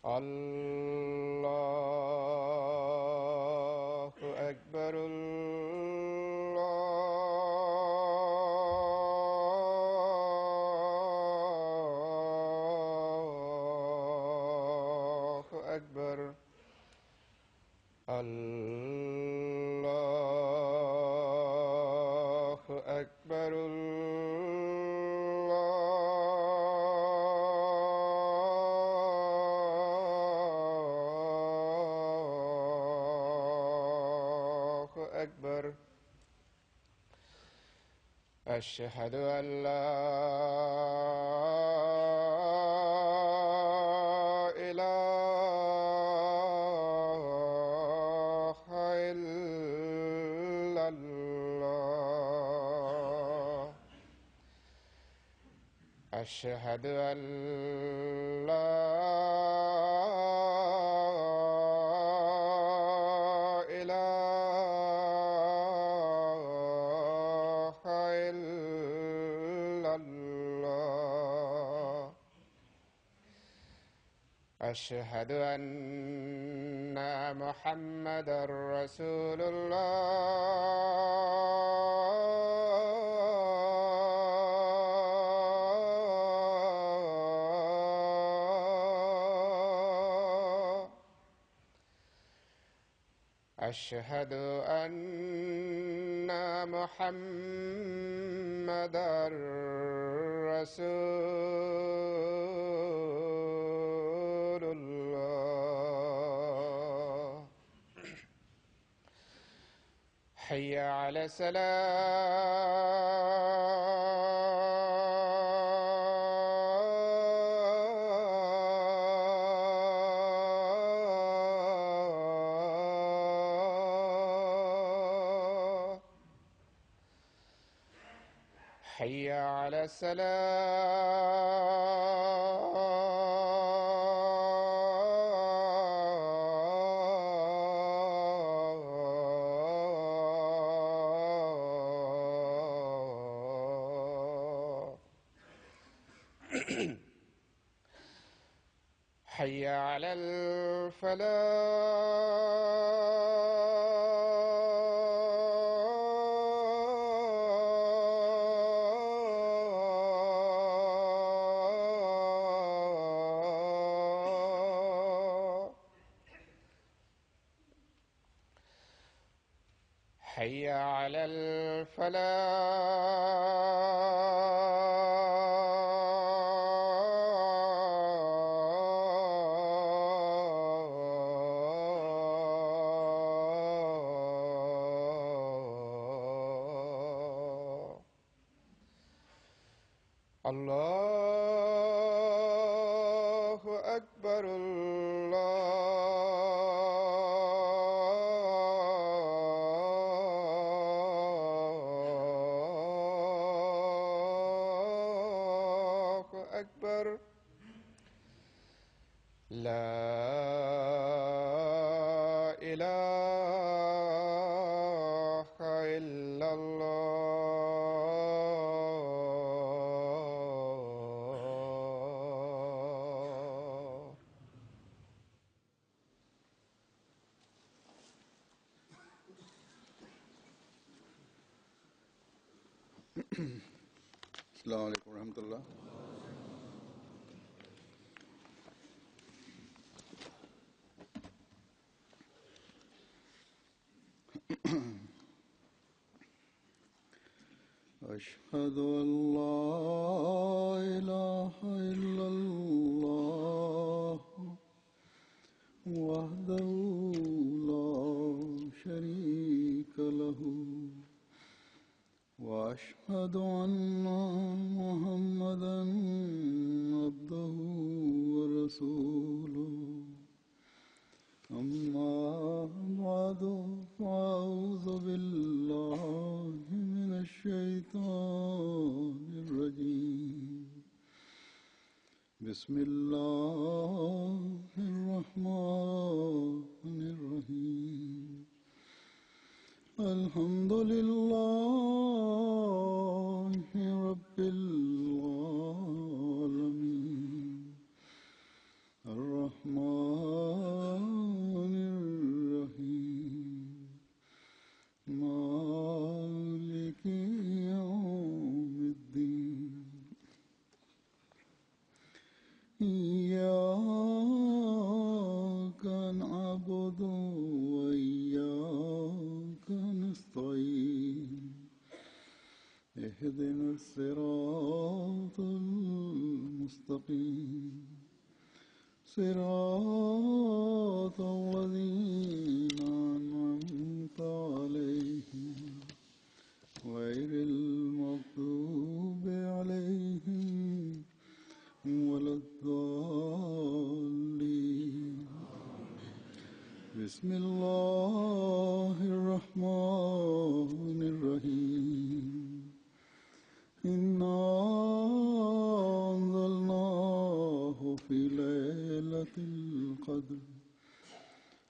الله أكبر. الله أكبر. الله أكبر. أشهد أن لا إله إلا الله. أشهد أن لا أشهد أن محمدًا رسول الله. أشهد أن محمدًا رسول الله. حي على الصلاة. حي على الصلاة. حي على الفلاح. حي على الفلاح. الله أكبر. الله أكبر. لا إله إلا الله. السلام عليكم ورحمة الله. أشهد أن لا إله إلا الله وحده لا شريك له وأشهد أن محمدًا عبده ورسوله. أما بعد فأعوذ بالله من الشيطان الرجيم. بسم الله الرحمن الرحيم الحمد لله رب العالمين الرحمن الرحيم مالك يوم الدين إياك نعبد وإياك نستعين اهدنا الصراط المستقيم صراط الذين أنعمت عليهم غير المغضوب عليهم ولا الضالين بسم الله الرحمن الرحيم إنا أنزلناه في ليلة القدر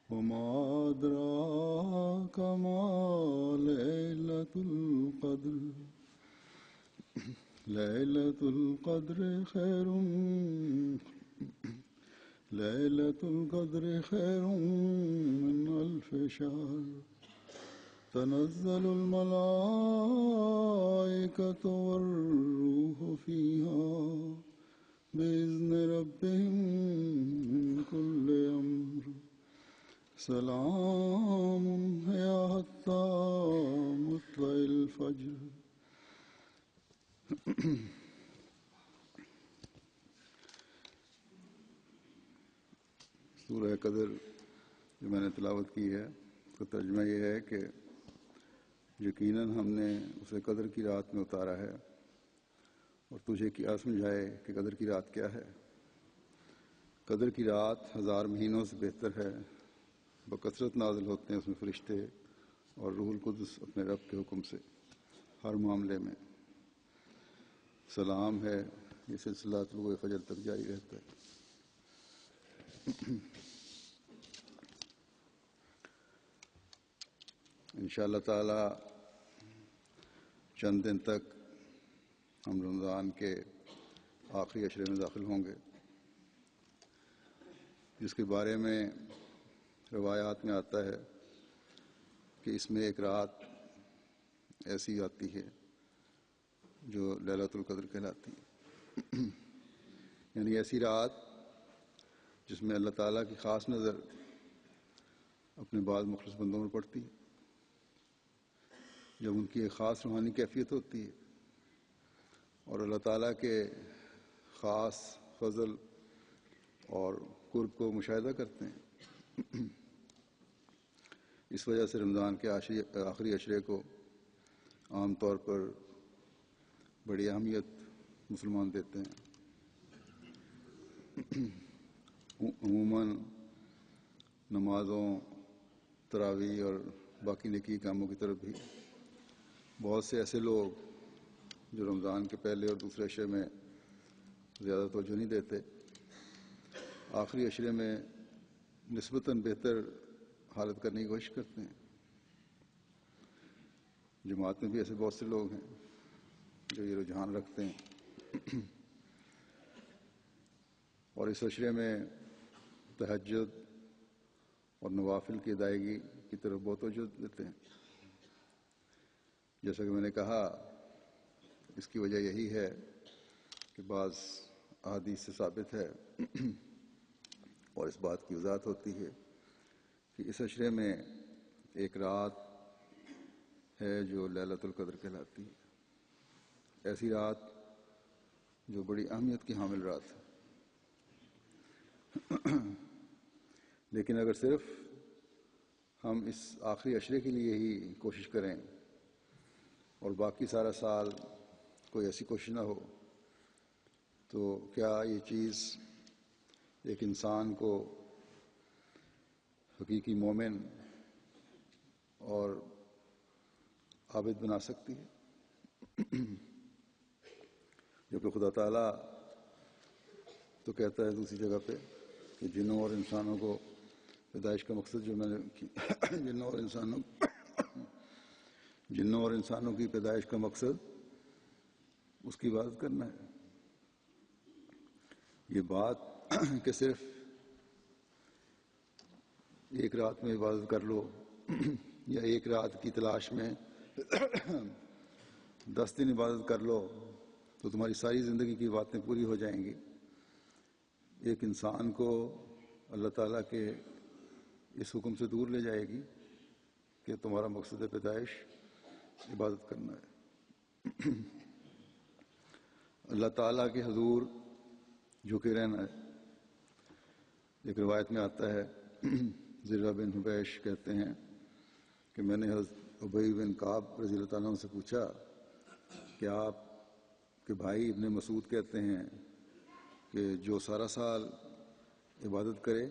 وما أدراك ما ليلة القدر ليلة القدر خير من ألف شهر تنزل الملائكة والروح فيها بإذن ربهم من كل أمر سلام هي حتى مطلع الفجر سورہ قدر جو میں نے تلاوت کی ہے اس کا ترجمہ یہ ہے کہ یقیناً ہم نے اسے قدر کی رات میں اتارا ہے اور تجھے کیا سمجھائے کہ قدر کی رات کیا ہے۔ قدر کی رات 1000 مہینوں سے بہتر ہے، بکثرت نازل ہوتے ہیں اس میں فرشتے اور روح القدس اپنے رب کے حکم سے ہر معاملے میں۔ سلام ہے، یہ سلسلہ طلوع فجر تک جاری رہتا ہے۔ انشاءاللہ تعالی چند دن تک ہم رمضان کے آخری عشرے میں داخل ہوں گے، جس کے بارے میں روایات میں آتا ہے کہ اس میں ایک رات ایسی آتی ہے جو لیلۃ القدر کہلاتی ہے، یعنی ایسی رات جس میں اللہ تعالیٰ کی خاص نظر اپنے بعض مخلص بندوں میں پڑتی ہے، جب ان کی ایک خاص روحانی کیفیت ہوتی ہے اور اللہ تعالیٰ کے خاص فضل اور قرب کو مشاہدہ کرتے ہیں۔ اس وجہ سے رمضان کے آخری عشرے کو عام طور پر بڑی اہمیت مسلمان دیتے ہیں۔ عموماً نمازوں، تراویح اور باقی نیکی کاموں کی طرف بھی بہت سے ایسے لوگ جو رمضان کے پہلے اور دوسرے عشرے میں زیادہ توجہ نہیں دیتے، آخری عشرے میں نسبتاً بہتر حالت کرنے کی کوشش کرتے ہیں۔ جماعت میں بھی ایسے بہت سے لوگ ہیں جو یہ رجحان رکھتے ہیں اور اس عشرے میں تہجد اور نوافل کی ادائیگی کی طرف بہت توجہ دیتے ہیں۔ جیسا کہ میں نے کہا، اس کی وجہ یہی ہے کہ بعض احادیث سے ثابت ہے اور اس بات کی وضاحت ہوتی ہے کہ اس عشرے میں ایک رات ہے جو لیلۃ القدر کہلاتی ہے، ایسی رات جو بڑی اہمیت کی حامل رات ہے۔ لیکن اگر صرف ہم اس آخری عشرے کے لیے ہی کوشش کریں اور باقی سارا سال کوئی ایسی کوشش نہ ہو، تو کیا یہ چیز ایک انسان کو حقیقی مومن اور عابد بنا سکتی ہے؟ جبکہ خدا تعالیٰ تو کہتا ہے دوسری جگہ پہ کہ جنوں اور انسانوں کو پیدائش کا مقصد جو میں نے جنوں اور انسانوں کی پیدائش کا مقصد اس کی عبادت کرنا ہے. یہ بات کہ صرف ایک رات میں عبادت کر لو یا ایک رات کی تلاش میں 10 دن عبادت کر لو تو تمہاری ساری زندگی کی باتیں پوری ہو جائیں گی، ایک انسان کو اللہ تعالیٰ کے اس حکم سے دور لے جائے گی کہ تمہارا مقصد پیدائش عبادت کرنا ہے. اللہ تعالیٰ کے حضور جھکے رہنا ہے. ایک روایت میں آتا ہے زرہ بن حبیش کہتے ہیں کہ میں نے حضرت ابی بن کعب رضی اللہ تعالیٰ عنہ سے پوچھا کہ آپ کے بھائی ابن مسعود کہتے ہیں کہ جو سارا سال عبادت کرے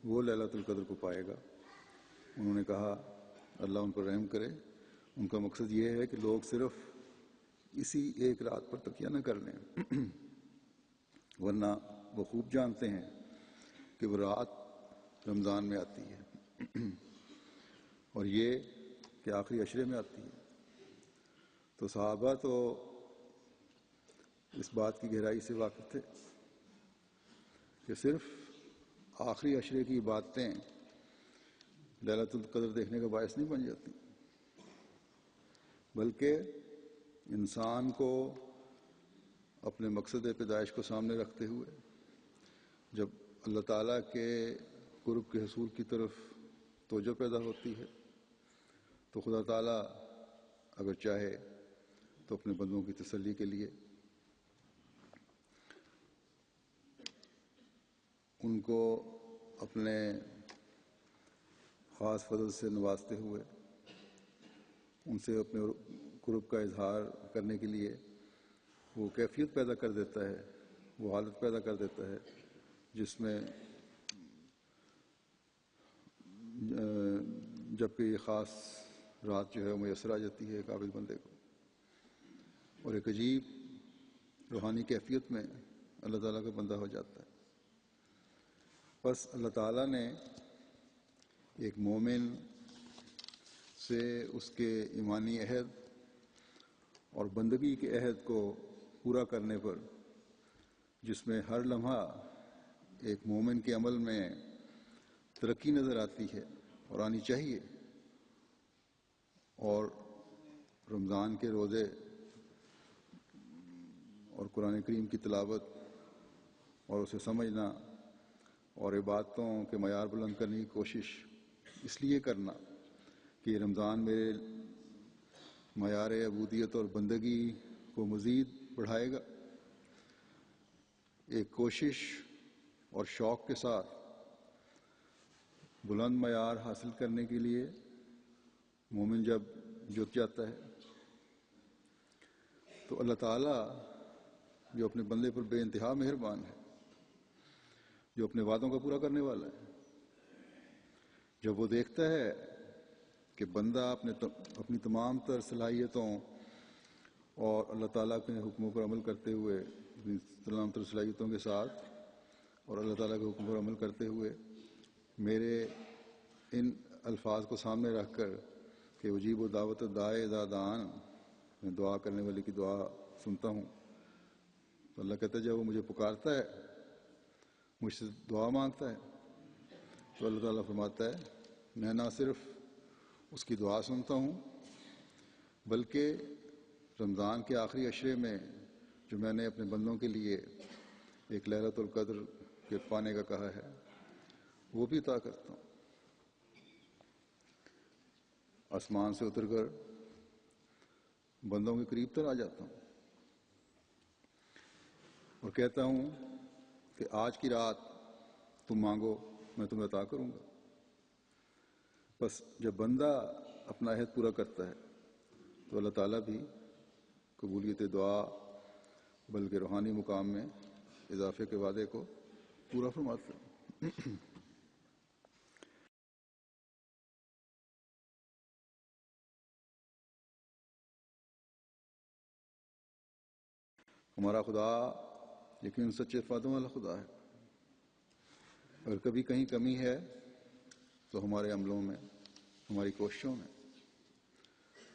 وہ لیلۃ القدر کو پائے گا. انہوں نے کہا اللہ ان پر رحم کرے، ان کا مقصد یہ ہے کہ لوگ صرف اسی ایک رات پر تکیہ نہ کر لیں، ورنہ وہ خوب جانتے ہیں کہ وہ رات رمضان میں آتی ہے اور یہ کہ آخری عشرے میں آتی ہے. تو صحابہ تو اس بات کی گہرائی سے واقف تھے کہ صرف آخری عشرے کی باتیں لیلۃ القدر دیکھنے کا باعث نہیں بن جاتی، بلکہ انسان کو اپنے مقصد پیدائش کو سامنے رکھتے ہوئے جب اللہ تعالیٰ کے قرب کے حصول کی طرف توجہ پیدا ہوتی ہے تو خدا تعالیٰ اگر چاہے تو اپنے بندوں کی تسلی کے لیے ان کو اپنے خاص فضل سے نوازتے ہوئے ان سے اپنے قرب کا اظہار کرنے کے لیے وہ کیفیت پیدا کر دیتا ہے، وہ حالت پیدا کر دیتا ہے جس میں جب کہ یہ خاص رات جو ہے میسر آ جاتی ہے قابل بندے کو، اور ایک عجیب روحانی کیفیت میں اللہ تعالیٰ کا بندہ ہو جاتا ہے. بس اللہ تعالیٰ نے ایک مومن سے اس کے ایمانی عہد اور بندگی کے عہد کو پورا کرنے پر، جس میں ہر لمحہ ایک مومن کے عمل میں ترقی نظر آتی ہے اور آنی چاہیے، اور رمضان کے روزے اور قرآن کریم کی تلاوت اور اسے سمجھنا اور عبادتوں کے معیار بلند کرنے کی کوشش اس لیے کرنا کہ یہ رمضان میرے معیار عبودیت اور بندگی کو مزید بڑھائے گا. ایک کوشش اور شوق کے ساتھ بلند معیار حاصل کرنے کے لیے مومن جب جت جاتا ہے تو اللہ تعالیٰ جو اپنے بندے پر بے انتہا مہربان ہے، جو اپنے وعدوں کا پورا کرنے والا ہے، جب وہ دیکھتا ہے کہ بندہ اپنی تمام تر صلاحیتوں اور اللہ تعالیٰ کے حکموں پر عمل کرتے ہوئے، اپنی تمام تر صلاحیتوں کے ساتھ اور اللہ تعالیٰ کے حکم پر عمل کرتے ہوئے میرے ان الفاظ کو سامنے رکھ کر کہ اجیب و دعوت داعی اذا دعان، میں دعا کرنے والے کی دعا سنتا ہوں، تو اللہ کہتا ہے جب وہ مجھے پکارتا ہے، مجھ سے دعا مانگتا ہے، تو اللہ تعالیٰ فرماتا ہے میں نہ صرف اس کی دعا سنتا ہوں بلکہ رمضان کے آخری عشرے میں جو میں نے اپنے بندوں کے لیے ایک لیلۃ القدر کے پانے کا کہا ہے وہ بھی عطا کرتا ہوں. آسمان سے اتر کر بندوں کے قریب تر آ جاتا ہوں اور کہتا ہوں کہ آج کی رات تم مانگو میں تمہیں عطا کروں گا. بس جب بندہ اپنا عہد پورا کرتا ہے تو اللہ تعالیٰ بھی قبولیت دعا بلکہ روحانی مقام میں اضافے کے وعدے کو پورا فرماتا ہے. ہمارا خدا لیکن سچے افادوں والا خدا ہے. اگر کبھی کہیں کمی ہے تو ہمارے عملوں میں، ہماری کوششوں میں.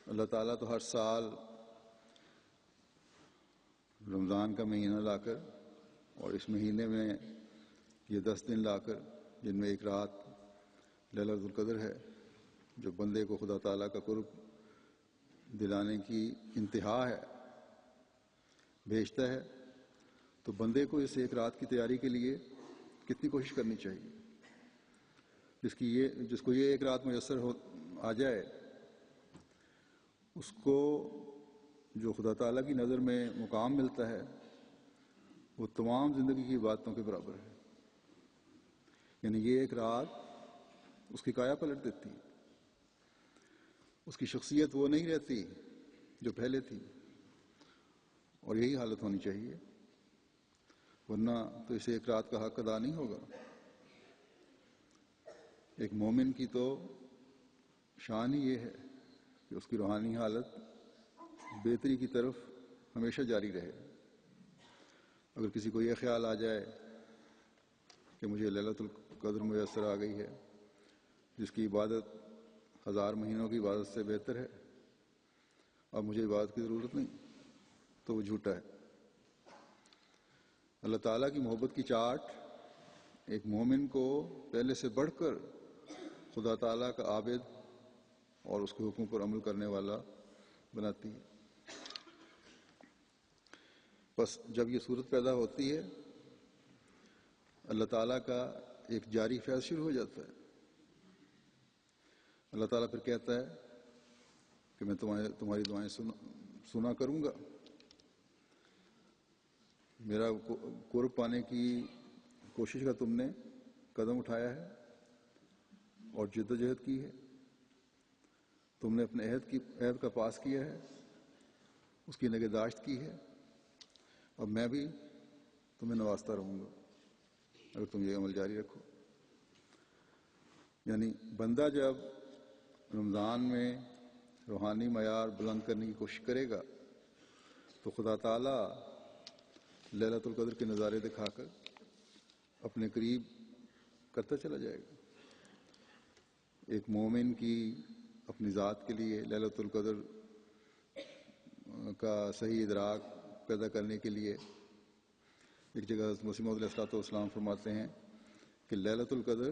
اللہ تعالیٰ تو ہر سال رمضان کا مہینہ لا کر اور اس مہینے میں یہ 10 دن لا کر، جن میں ایک رات لیلۃ القدر ہے، جو بندے کو خدا تعالیٰ کا قرب دلانے کی انتہا ہے، بھیجتا ہے. تو بندے کو اس ایک رات کی تیاری کے لیے کتنی کوشش کرنی چاہیے. جس کو یہ ایک رات میسر آ جائے، اس کو جو خدا تعالیٰ کی نظر میں مقام ملتا ہے وہ تمام زندگی کی باتوں کے برابر ہے. یعنی یہ ایک رات اس کی کایا پلٹ دیتی ہے. اس کی شخصیت وہ نہیں رہتی جو پہلے تھی، اور یہی حالت ہونی چاہیے، ورنہ تو اسے ایک رات کا حق ادا نہیں ہوگا. ایک مومن کی تو شان ہی یہ ہے کہ اس کی روحانی حالت بہتری کی طرف ہمیشہ جاری رہے. اگر کسی کو یہ خیال آ جائے کہ مجھے لیلۃ القدر میسر آ گئی ہے، جس کی عبادت 1000 مہینوں کی عبادت سے بہتر ہے، اب مجھے عبادت کی ضرورت نہیں، تو وہ جھوٹا ہے. اللہ تعالیٰ کی محبت کی چاٹ ایک مومن کو پہلے سے بڑھ کر خدا تعالیٰ کا عابد اور اس کے حکم پر عمل کرنے والا بناتی ہے. بس جب یہ صورت پیدا ہوتی ہے، اللہ تعالیٰ کا ایک جاری فیض شروع ہو جاتا ہے. اللہ تعالیٰ پھر کہتا ہے کہ میں تمہاری دعائیں سنا کروں گا. میرا قرب پانے کی کوشش کا تم نے قدم اٹھایا ہے اور جد و جہد کی ہے. تم نے اپنے عہد کا پاس کیا ہے، اس کی نگہداشت کی ہے. اب میں بھی تمہیں نوازتا رہوں گا اگر تم یہ عمل جاری رکھو. یعنی بندہ جب رمضان میں روحانی معیار بلند کرنے کی کوشش کرے گا تو خدا تعالیٰ لیلۃ القدر کے نظارے دکھا کر اپنے قریب کرتا چلا جائے گا. ایک مومن کی اپنی ذات کے لیے لیلۃ القدر کا صحیح ادراک پیدا کرنے کے لیے ایک جگہ حضرت مسیح موعود علیہ السلام فرماتے ہیں کہ لیلۃ القدر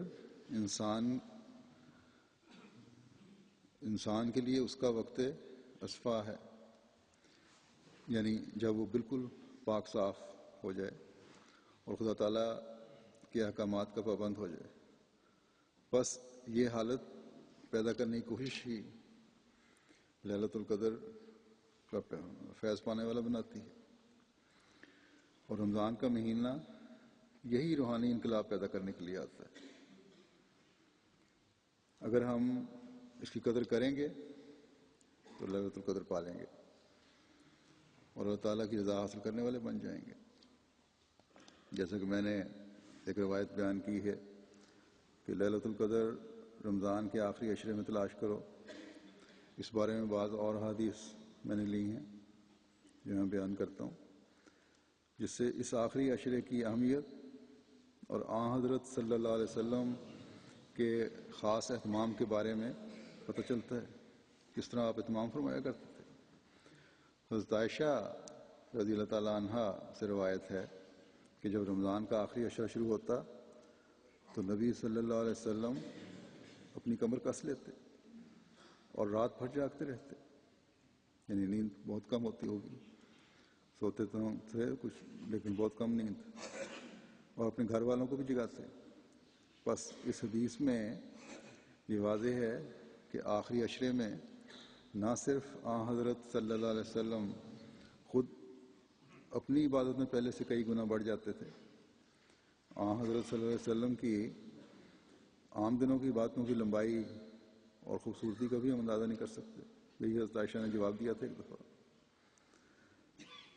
انسان کے لیے اس کا وقت اصفا ہے. یعنی جب وہ بالکل پاک صاف ہو جائے اور خدا تعالیٰ کے احکامات کا پابند ہو جائے. بس یہ حالت پیدا کرنے کی کوشش ہی لیلۃ القدر کا فیض پانے والا بناتی ہے. اور رمضان کا مہینہ یہی روحانی انقلاب پیدا کرنے کے لیے آتا ہے. اگر ہم اس کی قدر کریں گے تو لیلۃ القدر پا لیں گے اور اللہ تعالیٰ کی رضا حاصل کرنے والے بن جائیں گے. جیسا کہ میں نے ایک روایت بیان کی ہے کہ لیلۃ القدر رمضان کے آخری عشرے میں تلاش کرو. اس بارے میں بعض اور حدیث میں نے لی ہیں جو میں بیان کرتا ہوں، جس سے اس آخری عشرے کی اہمیت اور آن حضرت صلی اللہ علیہ وسلم کے خاص اہتمام کے بارے میں پتہ چلتا ہے. کس طرح آپ اہتمام فرمایا کرتے تھے. حضرت عائشہ رضی اللہ تعالیٰ عنہا سے روایت ہے کہ جب رمضان کا آخری عشرہ شروع ہوتا تو نبی صلی اللہ علیہ وسلم اپنی کمر کس لیتے اور رات بھر جاگتے رہتے. یعنی نیند بہت کم ہوتی ہوگی، سوتے تو تھے کچھ لیکن بہت کم نیند، اور اپنے گھر والوں کو بھی جگاتے. بس اس حدیث میں یہ واضح ہے کہ آخری عشرے میں نہ صرف آن حضرت صلی اللہ علیہ وسلم خود اپنی عبادت میں پہلے سے کئی گنا بڑھ جاتے تھے، آن حضرت صلی اللہ علیہ وسلم کی عام دنوں کی باتوں کی لمبائی اور خوبصورتی کا بھی ہم اندازہ نہیں کر سکتے. یہی حضرت عائشہ نے جواب دیا تھا ایک دفعہ.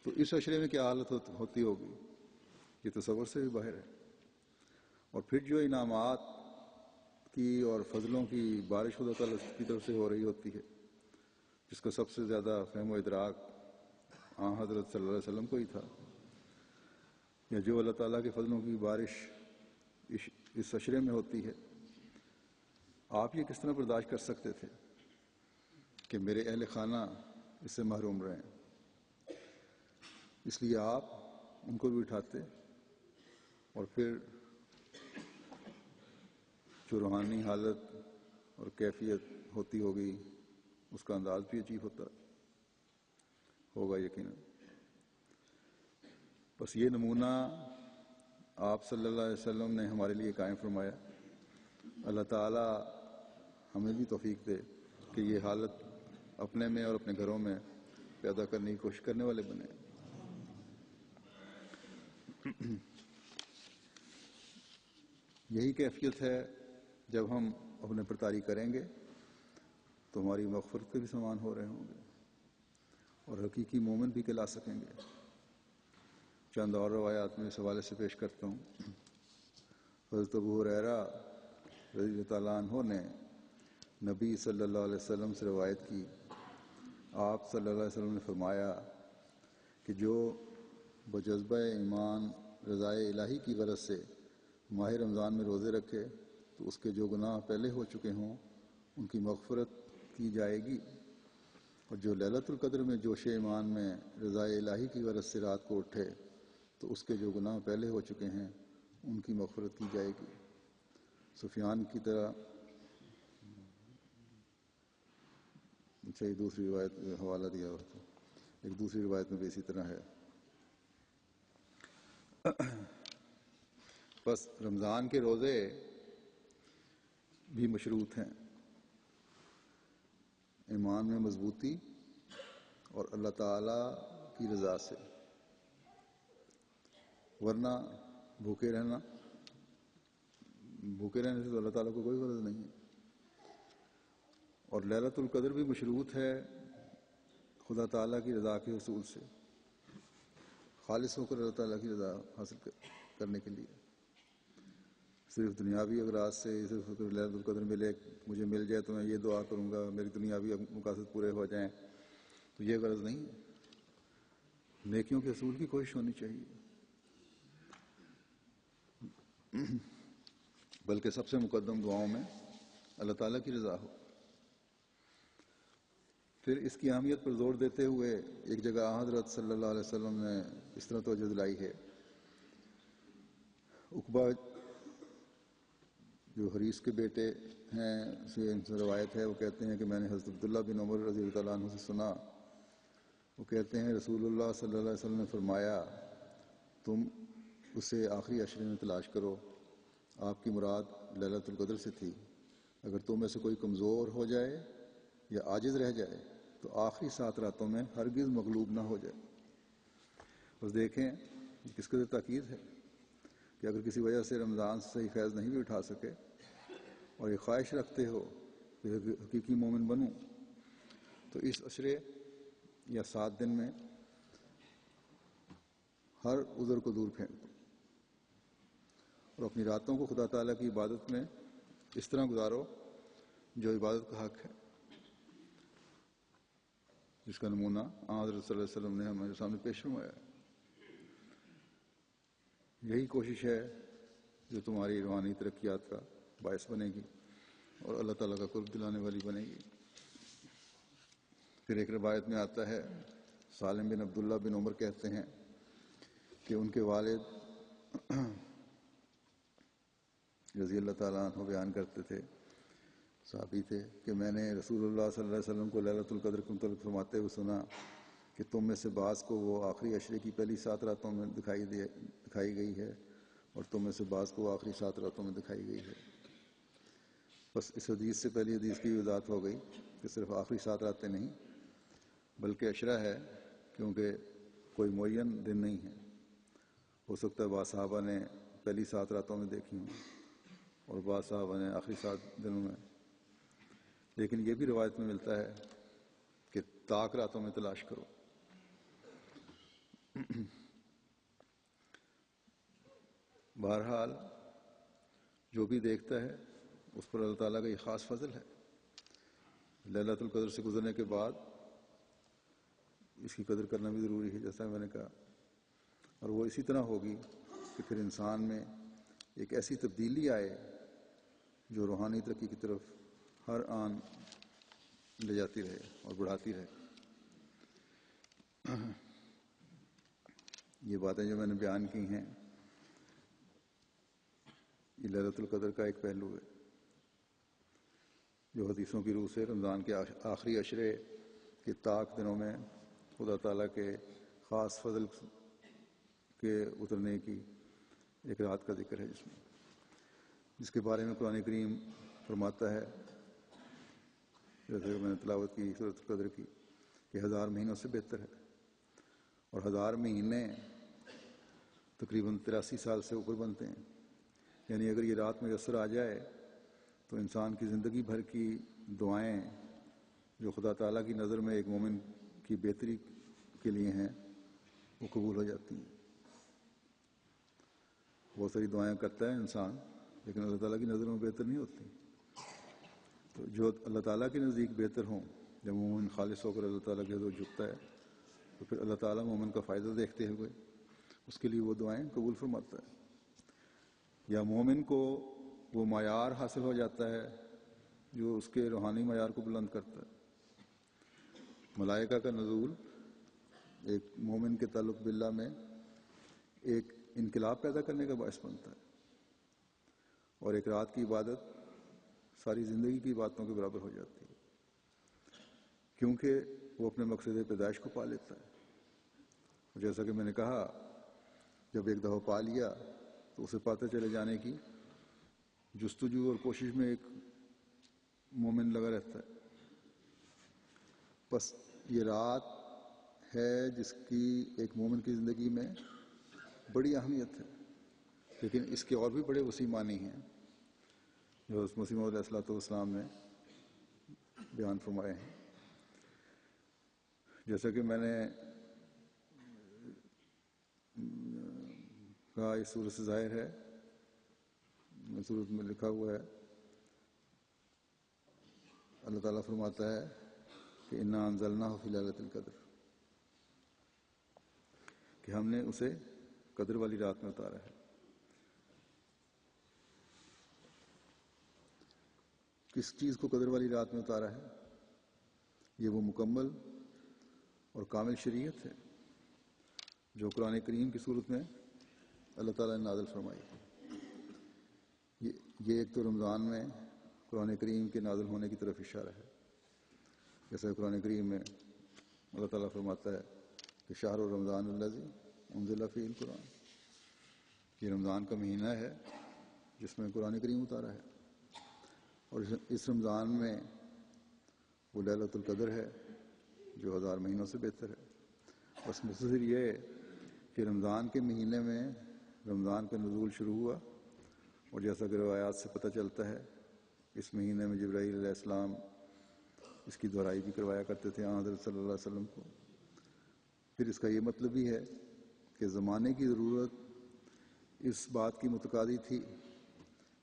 تو اس عشرے میں کیا حالت ہوتی ہوگی، یہ تصور سے بھی باہر ہے. اور پھر جو انعامات کی اور فضلوں کی بارش خدا تعالیٰ کی طرف سے ہو رہی ہوتی ہے، جس کا سب سے زیادہ فہم و ادراک آن حضرت صلی اللہ علیہ وسلم کو ہی تھا. یا جو اللہ تعالیٰ کے فضلوں کی بارش اس عشرے میں ہوتی ہے، آپ یہ کس طرح برداشت کر سکتے تھے کہ میرے اہل خانہ اس سے محروم رہیں؟ اس لیے آپ ان کو بھی اٹھاتے اور پھر جو روحانی حالت اور کیفیت ہوتی ہوگی اس کا انداز بھی عجیب ہوتا ہوگا یقیناً۔ بس یہ نمونہ آپ صلی اللہ علیہ وسلم نے ہمارے لیے قائم فرمایا۔ اللہ تعالیٰ ہمیں بھی توفیق دے کہ یہ حالت اپنے میں اور اپنے گھروں میں پیدا کرنے کی کوشش کرنے والے بنے۔ یہی کیفیت ہے جب ہم اپنے پر طاری کریں گے تو ہماری مغفرت کے بھی سامان ہو رہے ہوں گے اور حقیقی مومن بھی کہلا سکیں گے۔ چند اور روایات میں اس حوالے سے پیش کرتا ہوں۔ حضرت ابو ہریرہ رضی اللہ تعالیٰ عنہ نے نبی صلی اللہ علیہ وسلم سے روایت کی، آپ صلی اللہ علیہ وسلم نے فرمایا کہ جو بجذبہ ایمان رضائے الہی کی غرض سے ماہ رمضان میں روزے رکھے تو اس کے جو گناہ پہلے ہو چکے ہوں ان کی مغفرت کی جائے گی، اور جو لیلۃ القدر میں جوش ایمان میں رضائے الہی کی غرض سے رات کو اٹھے تو اس کے جو گناہ پہلے ہو چکے ہیں ان کی مغفرت کی جائے گی۔ سفیان کی طرح دوسری روایت میں حوالہ دیا ہوا تھا، ایک دوسری روایت میں بھی اسی طرح ہے۔ بس رمضان کے روزے بھی مشروط ہیں ایمان میں مضبوطی اور اللہ تعالیٰ کی رضا سے، ورنہ بھوکے رہنے سے تو اللہ تعالیٰ کو کوئی غرض نہیں ہے۔ اور لیلۃ القدر بھی مشروط ہے خدا تعالیٰ کی رضا کے حصول سے، خالص ہو کر اللہ تعالیٰ کی رضا حاصل کرنے کے لیے۔ صرف دنیاوی اغراض سے صرف لیلۃ القدر مجھے مل جائے تو میں یہ دعا کروں گا میری دنیاوی مقاصد پورے ہو جائیں، تو یہ غرض نہیں ہے۔ نیکیوں کے حصول کی کوشش ہونی چاہیے، بلکہ سب سے مقدم دعاؤں میں اللہ تعالیٰ کی رضا ہو۔ پھر اس کی اہمیت پر زور دیتے ہوئے ایک جگہ حضرت صلی اللہ علیہ وسلم نے اس طرح توجہ دلائی ہے۔ عقبہ جو حریث کے بیٹے ہیں ان سے روایت ہے، وہ کہتے ہیں کہ میں نے حضرت عبداللہ بن عمر رضی اللہ عنہ سے سنا، وہ کہتے ہیں رسول اللہ صلی اللہ علیہ وسلم نے فرمایا تم اسے آخری عشرے میں تلاش کرو۔ آپ کی مراد لیلۃ القدر سے تھی۔ اگر تم میں سے کوئی کمزور ہو جائے یا عاجز رہ جائے تو آخری 7 راتوں میں ہرگز مغلوب نہ ہو جائے۔ بس دیکھیں کس قدر تاکید ہے کہ اگر کسی وجہ سے رمضان سے صحیح فیض نہیں بھی اٹھا سکے اور یہ خواہش رکھتے ہو کہ حقیقی مومن بنوں تو اس عشرے یا 7 دن میں ہر عذر کو دور پھینک دو اور اپنی راتوں کو خدا تعالیٰ کی عبادت میں اس طرح گزارو جو عبادت کا حق ہے، جس کا نمونہ حضرت صلی اللہ علیہ وسلم نے ہمارے سامنے پیش فرمایا ہے۔ یہی کوشش ہے جو تمہاری روحانی ترقیات کا باعث بنے گی اور اللہ تعالیٰ کا قرب دلانے والی بنے گی۔ پھر ایک روایت میں آتا ہے سالم بن عبداللہ بن عمر کہتے ہیں کہ ان کے والد رضی اللہ تعالیٰ عنہ بیان کرتے تھے، صحابی تھے، کہ میں نے رسول اللہ صلی اللہ علیہ وسلم کو لیلۃ القدر کے متعلق فرماتے ہوئے سنا کہ تم میں سے بعض کو وہ آخری عشرے کی پہلی 7 راتوں میں دکھائی گئی ہے اور تم میں سے بعض کو آخری 7 راتوں میں دکھائی گئی ہے۔ بس اس حدیث سے پہلی حدیث کی وضاحت ہو گئی کہ صرف آخری 7 راتیں نہیں بلکہ عشرہ ہے، کیونکہ کوئی معین دن نہیں ہے۔ ہو سکتا ہے بعض صحابہ نے پہلی 7 راتوں میں دیکھی ہوں اور بعض صحابہ نے آخری 7 دنوں میں، لیکن یہ بھی روایت میں ملتا ہے کہ طاق راتوں میں تلاش کرو۔ بہرحال جو بھی دیکھتا ہے اس پر اللہ تعالیٰ کا یہ خاص فضل ہے۔ لیلۃ القدر سے گزرنے کے بعد اس کی قدر کرنا بھی ضروری ہے، جیسا میں نے کہا، اور وہ اسی طرح ہوگی کہ پھر انسان میں ایک ایسی تبدیلی آئے جو روحانی ترقی کی طرف ہر آن لے جاتی رہے اور بڑھاتی رہے۔ یہ باتیں جو میں نے بیان کی ہیں یہ لیلۃ القدر کا ایک پہلو ہے جو حدیثوں کی روح سے رمضان کے آخری عشرے کے طاق دنوں میں خدا تعالیٰ کے خاص فضل کے اترنے کی ایک رات کا ذکر ہے، جس کے بارے میں قرآن کریم فرماتا ہے، جیسے میں نے تلاوت کی سورۃ القدر کی، کہ 1000 مہینوں سے بہتر ہے، اور 1000 مہینے تقریباً 83 سال سے اوپر بنتے ہیں۔ یعنی اگر یہ رات میسر آ جائے تو انسان کی زندگی بھر کی دعائیں جو خدا تعالیٰ کی نظر میں ایک مومن کی بہتری کے لیے ہیں وہ قبول ہو جاتی ہیں۔ بہت ساری دعائیں کرتا ہے انسان لیکن اللہ تعالیٰ کی نظروں میں بہتر نہیں ہوتی، تو جو اللہ تعالیٰ کے نزدیک بہتر ہوں، جب مومن خالص ہو کر اللہ تعالیٰ کے حضور جھکتا ہے تو پھر اللہ تعالیٰ مومن کا فائدہ دیکھتے ہوئے اس کے لیے وہ دعائیں قبول فرماتا ہے، یا مومن کو وہ معیار حاصل ہو جاتا ہے جو اس کے روحانی معیار کو بلند کرتا ہے۔ ملائکہ کا نزول ایک مومن کے تعلق باللہ میں ایک انقلاب پیدا کرنے کا باعث بنتا ہے، اور ایک رات کی عبادت ساری زندگی کی باتوں کے برابر ہو جاتی ہے، کیونکہ وہ اپنے مقصد پیدائش کو پا لیتا ہے۔ اور جیسا کہ میں نے کہا، جب ایک دفعہ پا لیا تو اسے پاتے چلے جانے کی جستجو اور کوشش میں ایک مومن لگا رہتا ہے۔ بس یہ رات ہے جس کی ایک مومن کی زندگی میں بڑی اہمیت ہے، لیکن اس کے اور بھی بڑے وسیع معنی ہیں جو مسیح موعود علیہ الصلوۃ والسلام نے بیان فرمائے ہیں۔ جیسا کہ میں نے کہا، اس سورت سے ظاہر ہے، سورت میں لکھا ہوا ہے، اللہ تعالیٰ فرماتا ہے کہ انا انزلناہ فی لیلۃ القدر، کہ ہم نے اسے قدر والی رات میں اتارا ہے۔ کس چیز کو قدر والی رات میں اتارا ہے؟ یہ وہ مکمل اور کامل شریعت ہے جو قرآن کریم کی صورت میں اللہ تعالیٰ نے نازل فرمائی۔ یہ ایک تو رمضان میں قرآن کریم کے نازل ہونے کی طرف اشارہ ہے، جیسے قرآن کریم میں اللہ تعالیٰ فرماتا ہے کہ شہر رمضان الذی انزل فیہ القرآن، یہ رمضان کا مہینہ ہے جس میں قرآن کریم اتارا ہے، اور اس رمضان میں وہ لیلۃ القدر ہے جو 1000 مہینوں سے بہتر ہے۔ بس مختصر یہ ہے کہ رمضان کے مہینے میں رمضان کا نزول شروع ہوا، اور جیسا کہ روایات سے پتہ چلتا ہے اس مہینے میں جبرائیل علیہ السلام اس کی دہرائی بھی کروایا کرتے تھے حضرت صلی اللہ علیہ وسلم کو۔ پھر اس کا یہ مطلب بھی ہے کہ زمانے کی ضرورت اس بات کی متقاضی تھی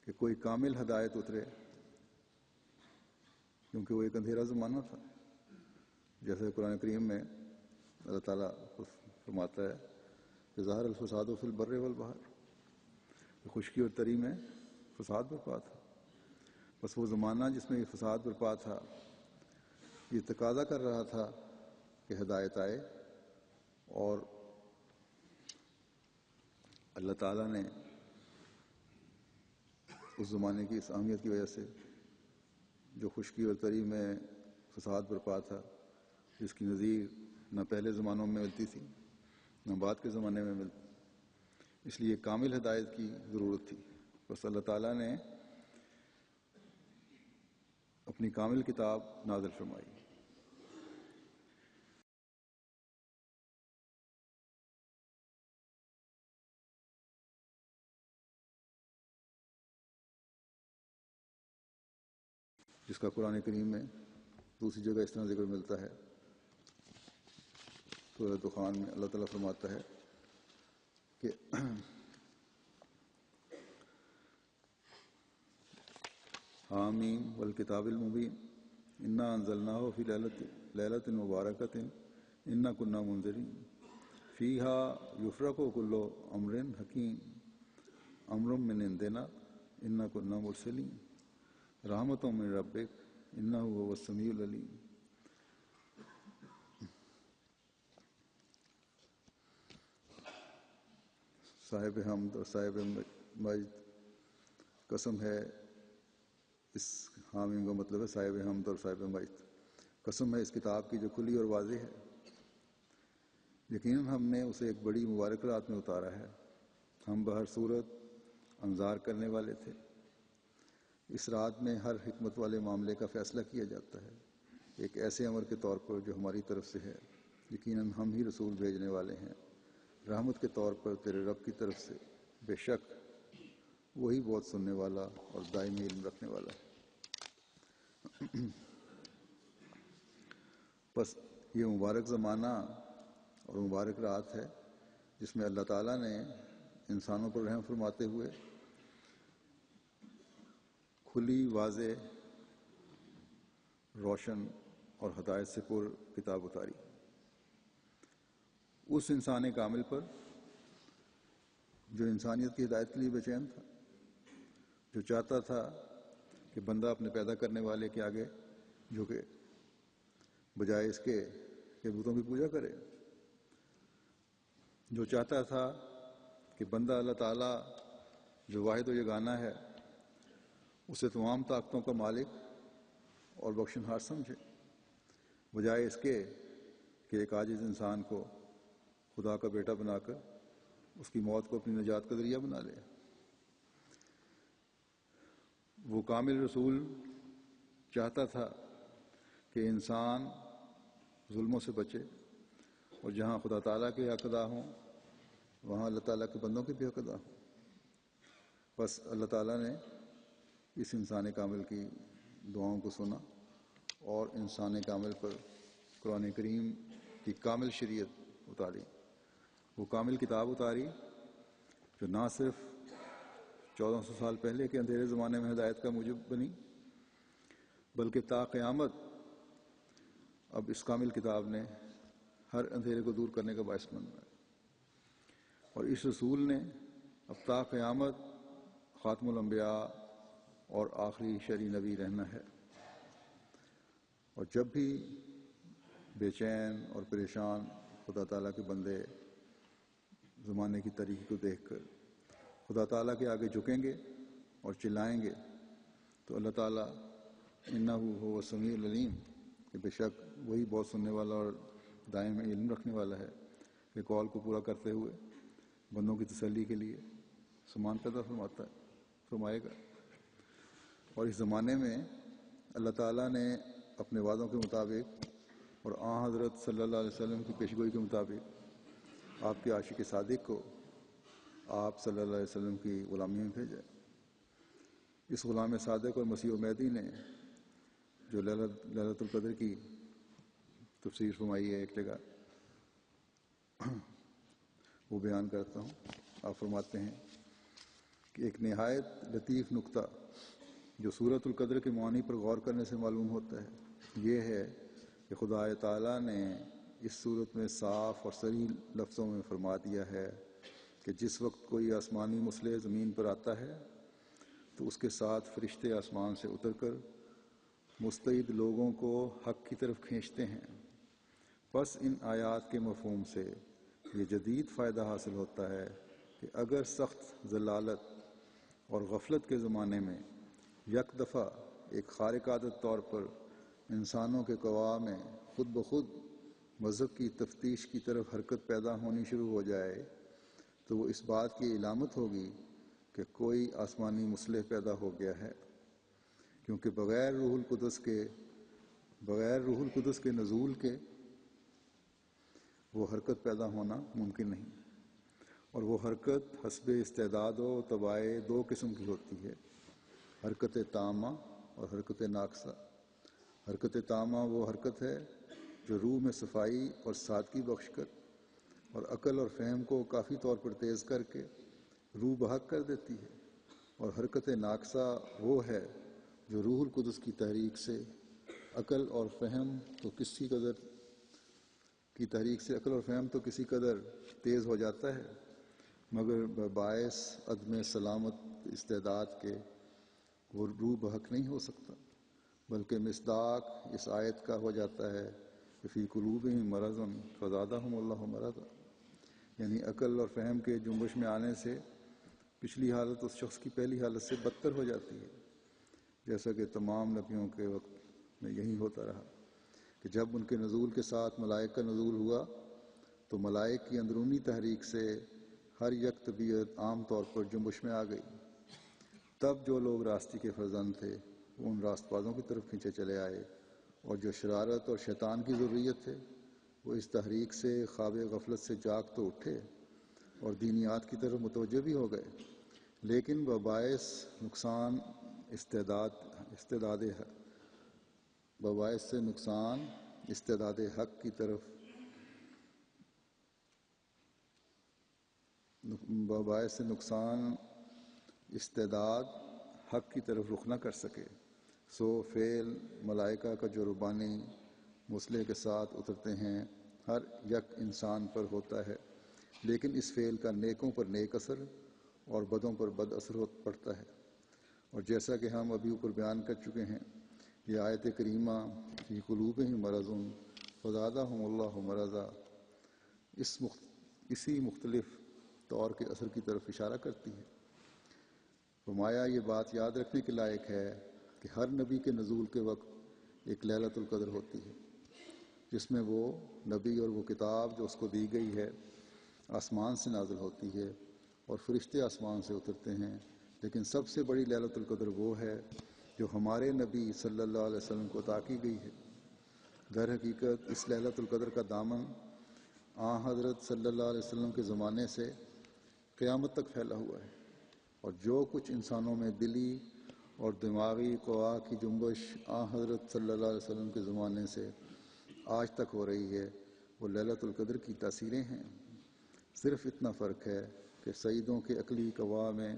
کہ کوئی کامل ہدایت اترے، کیونکہ وہ ایک اندھیرا زمانہ تھا، جیسے قرآن کریم میں اللہ تعالیٰ فرماتا ہے کہ ظہر الفساد فی البر والبحر، خشکی اور تری میں فساد برپا تھا۔ بس وہ زمانہ جس میں یہ فساد برپا تھا یہ تقاضا کر رہا تھا کہ ہدایت آئے، اور اللہ تعالیٰ نے اس زمانے کی اس اہمیت کی وجہ سے جو خشکی اور تری میں فساد برپا تھا، جس کی نظیر نہ پہلے زمانوں میں ملتی تھی نہ بعد کے زمانے میں ملتی، اس لیے کامل ہدایت کی ضرورت تھی۔ بس اللہ تعالیٰ نے اپنی کامل کتاب نازل فرمائی۔ جس کا قرآن کریم میں دوسری جگہ اس طرح ذکر ملتا ہے، سورہ دخان میں اللہ تعالیٰ فرماتا ہے کہ حامیم والکتاب المبین انا انزلناہ فی لیلۃ مبارکۃ انا کنا منذرین فیہا یفرق کل امر حکیم امرم من عندنا انا کنا مرسلین رحمتوں من ربک انہ هو السمیع العلیم۔ صاحب حمد اور صاحب مجد، قسم ہے، اس حامیم کا مطلب ہے صاحب حمد اور صاحب مجد، قسم ہے اس کتاب کی جو کھلی اور واضح ہے، یقیناً ہم نے اسے ایک بڑی مبارک رات میں اتارا ہے، ہم بہر صورت انذار کرنے والے تھے۔ اس رات میں ہر حکمت والے معاملے کا فیصلہ کیا جاتا ہے، ایک ایسے امر کے طور پر جو ہماری طرف سے ہے، یقیناً ہم ہی رسول بھیجنے والے ہیں رحمت کے طور پر تیرے رب کی طرف سے، بے شک وہی بہت سننے والا اور دائمی علم رکھنے والا ہے۔ بس یہ مبارک زمانہ اور مبارک رات ہے جس میں اللہ تعالیٰ نے انسانوں پر رحم فرماتے ہوئے کھلی، واضح، روشن اور ہدایت سے پر کتاب اتاری، اس انسان کامل پر جو انسانیت کی ہدایت کے لیے بے چین تھا، جو چاہتا تھا کہ بندہ اپنے پیدا کرنے والے کے آگے جھکے بجائے اس کے کہ بتوں کی پوجا کرے، جو چاہتا تھا کہ بندہ اللہ تعالیٰ جو واحد و یگانہ ہے اسے تمام طاقتوں کا مالک اور بخشنہار سمجھے، بجائے اس کے کہ ایک عاجز انسان کو خدا کا بیٹا بنا کر اس کی موت کو اپنی نجات کا ذریعہ بنا لے۔ وہ کامل رسول چاہتا تھا کہ انسان ظلموں سے بچے، اور جہاں خدا تعالیٰ کے حق ادا ہوں وہاں اللہ تعالیٰ کے بندوں کے بھی حق ادا ہوں۔ بس اللہ تعالیٰ نے اس انسان کامل کی دعاؤں کو سنا اور انسان کامل پر قرآن کریم کی کامل شریعت اتاری، وہ کامل کتاب اتاری جو نہ صرف 1400 سال پہلے کے اندھیرے زمانے میں ہدایت کا موجب بنی، بلکہ تا قیامت اب اس کامل کتاب نے ہر اندھیرے کو دور کرنے کا باعث بننا ہے، اور اس رسول نے اب تا قیامت خاتم الانبیاء اور آخری شرعی نبی رہنا ہے۔ اور جب بھی بے چین اور پریشان خدا تعالیٰ کے بندے زمانے کی تاریخی کو دیکھ کر خدا تعالیٰ کے آگے جھکیں گے اور چلائیں گے تو اللہ تعالیٰ انہ هو السمیع العلیم کہ بے شک وہی بہت سننے والا اور دائم علم رکھنے والا ہے، کہ قول کو پورا کرتے ہوئے بندوں کی تسلی کے لیے سامان پیدا فرمائے گا۔ اور اس زمانے میں اللہ تعالیٰ نے اپنے وعدوں کے مطابق اور آن حضرت صلی اللہ علیہ وسلم کی پیشگوئی کے مطابق آپ کے عاشق صادق کو آپ صلی اللہ علیہ وسلم کی غلامی میں بھیجا۔ اس غلام صادق اور مسیح مہدی نے جو ليلۃ القدر کی تفسیر فرمائی ہے ایک جگہ، وہ بیان کرتا ہوں۔ آپ فرماتے ہیں کہ ایک نہایت لطیف نکتہ جو سورۃ القدر کے معانی پر غور کرنے سے معلوم ہوتا ہے یہ ہے کہ خدا تعالیٰ نے اس صورت میں صاف اور صریح لفظوں میں فرما دیا ہے کہ جس وقت کوئی آسمانی مسلح زمین پر آتا ہے تو اس کے ساتھ فرشتے آسمان سے اتر کر مستعد لوگوں کو حق کی طرف کھینچتے ہیں۔ بس ان آیات کے مفہوم سے یہ جدید فائدہ حاصل ہوتا ہے کہ اگر سخت ضلالت اور غفلت کے زمانے میں یک دفعہ ایک خارق عادت طور پر انسانوں کے قوا میں خود بخود مذہب کی تفتیش کی طرف حرکت پیدا ہونی شروع ہو جائے تو وہ اس بات کی علامت ہوگی کہ کوئی آسمانی مصلح پیدا ہو گیا ہے، کیونکہ بغیر روح القدس کے نزول کے وہ حرکت پیدا ہونا ممکن نہیں، اور وہ حرکت حسب استعداد و طباع دو قسم کی ہوتی ہے، حرکت تامہ اور حرکت ناقصہ۔ حرکت تامہ وہ حرکت ہے جو روح میں صفائی اور سادگی بخش کر اور عقل اور فہم کو کافی طور پر تیز کر کے روح بحق کر دیتی ہے، اور حرکت ناقصہ وہ ہے جو روح القدس کی تحریک سے عقل اور فہم تو کسی قدر تیز ہو جاتا ہے مگر باعث عدم سلامت استعداد کے وہ روح بحق نہیں ہو سکتا، بلکہ مصداق اس آیت کا ہو جاتا ہے کہ فی قلوبہم مرض فزادہم اللہ مرضا، یعنی عقل اور فہم کے جنبش میں آنے سے پچھلی حالت اس شخص کی پہلی حالت سے بدتر ہو جاتی ہے، جیسا کہ تمام نبیوں کے وقت میں یہی ہوتا رہا کہ جب ان کے نزول کے ساتھ ملائک کا نزول ہوا تو ملائک کی اندرونی تحریک سے ہر یک طبیعت عام طور پر جنبش میں آ گئی۔ تب جو لوگ راستی کے فرزند تھے وہ ان راست بازوں کی طرف کھینچے چلے آئے، اور جو شرارت اور شیطان کی ضروریت تھے وہ اس تحریک سے خواب غفلت سے جاگ تو اٹھے اور دینیات کی طرف متوجہ بھی ہو گئے، لیکن باعث نقصان استعداد حق کی طرف باعث نقصان استعداد حق کی طرف رخ نہ کر سکے، سو فعل ملائکہ کا جو ربانی مسلح کے ساتھ اترتے ہیں ہر یک انسان پر ہوتا ہے، لیکن اس فعل کا نیکوں پر نیک اثر اور بدوں پر بد اثر پڑتا ہے۔ اور جیسا کہ ہم ابھی اوپر بیان کر چکے ہیں، یہ آیت کریمہ فی قلوبہم مرض فزادہم اللہ مرضا اسی مختلف طور کے اثر کی طرف اشارہ کرتی ہے۔ فرمایا یہ بات یاد رکھنے کے لائق ہے کہ ہر نبی کے نزول کے وقت ایک لیلۃ القدر ہوتی ہے، جس میں وہ نبی اور وہ کتاب جو اس کو دی گئی ہے آسمان سے نازل ہوتی ہے اور فرشتے آسمان سے اترتے ہیں، لیکن سب سے بڑی لیلۃ القدر وہ ہے جو ہمارے نبی صلی اللہ علیہ وسلم کو عطا کی گئی ہے۔ در حقیقت اس لیلۃ القدر کا دامن حضرت صلی اللہ علیہ وسلم کے زمانے سے قیامت تک پھیلا ہوا ہے، اور جو کچھ انسانوں میں دلی اور دماغی قوا کی جنبش حضرت صلی اللہ علیہ وسلم کے زمانے سے آج تک ہو رہی ہے وہ لیلۃ القدر کی تاثیریں ہیں۔ صرف اتنا فرق ہے کہ سعیدوں کے عقلی قوا میں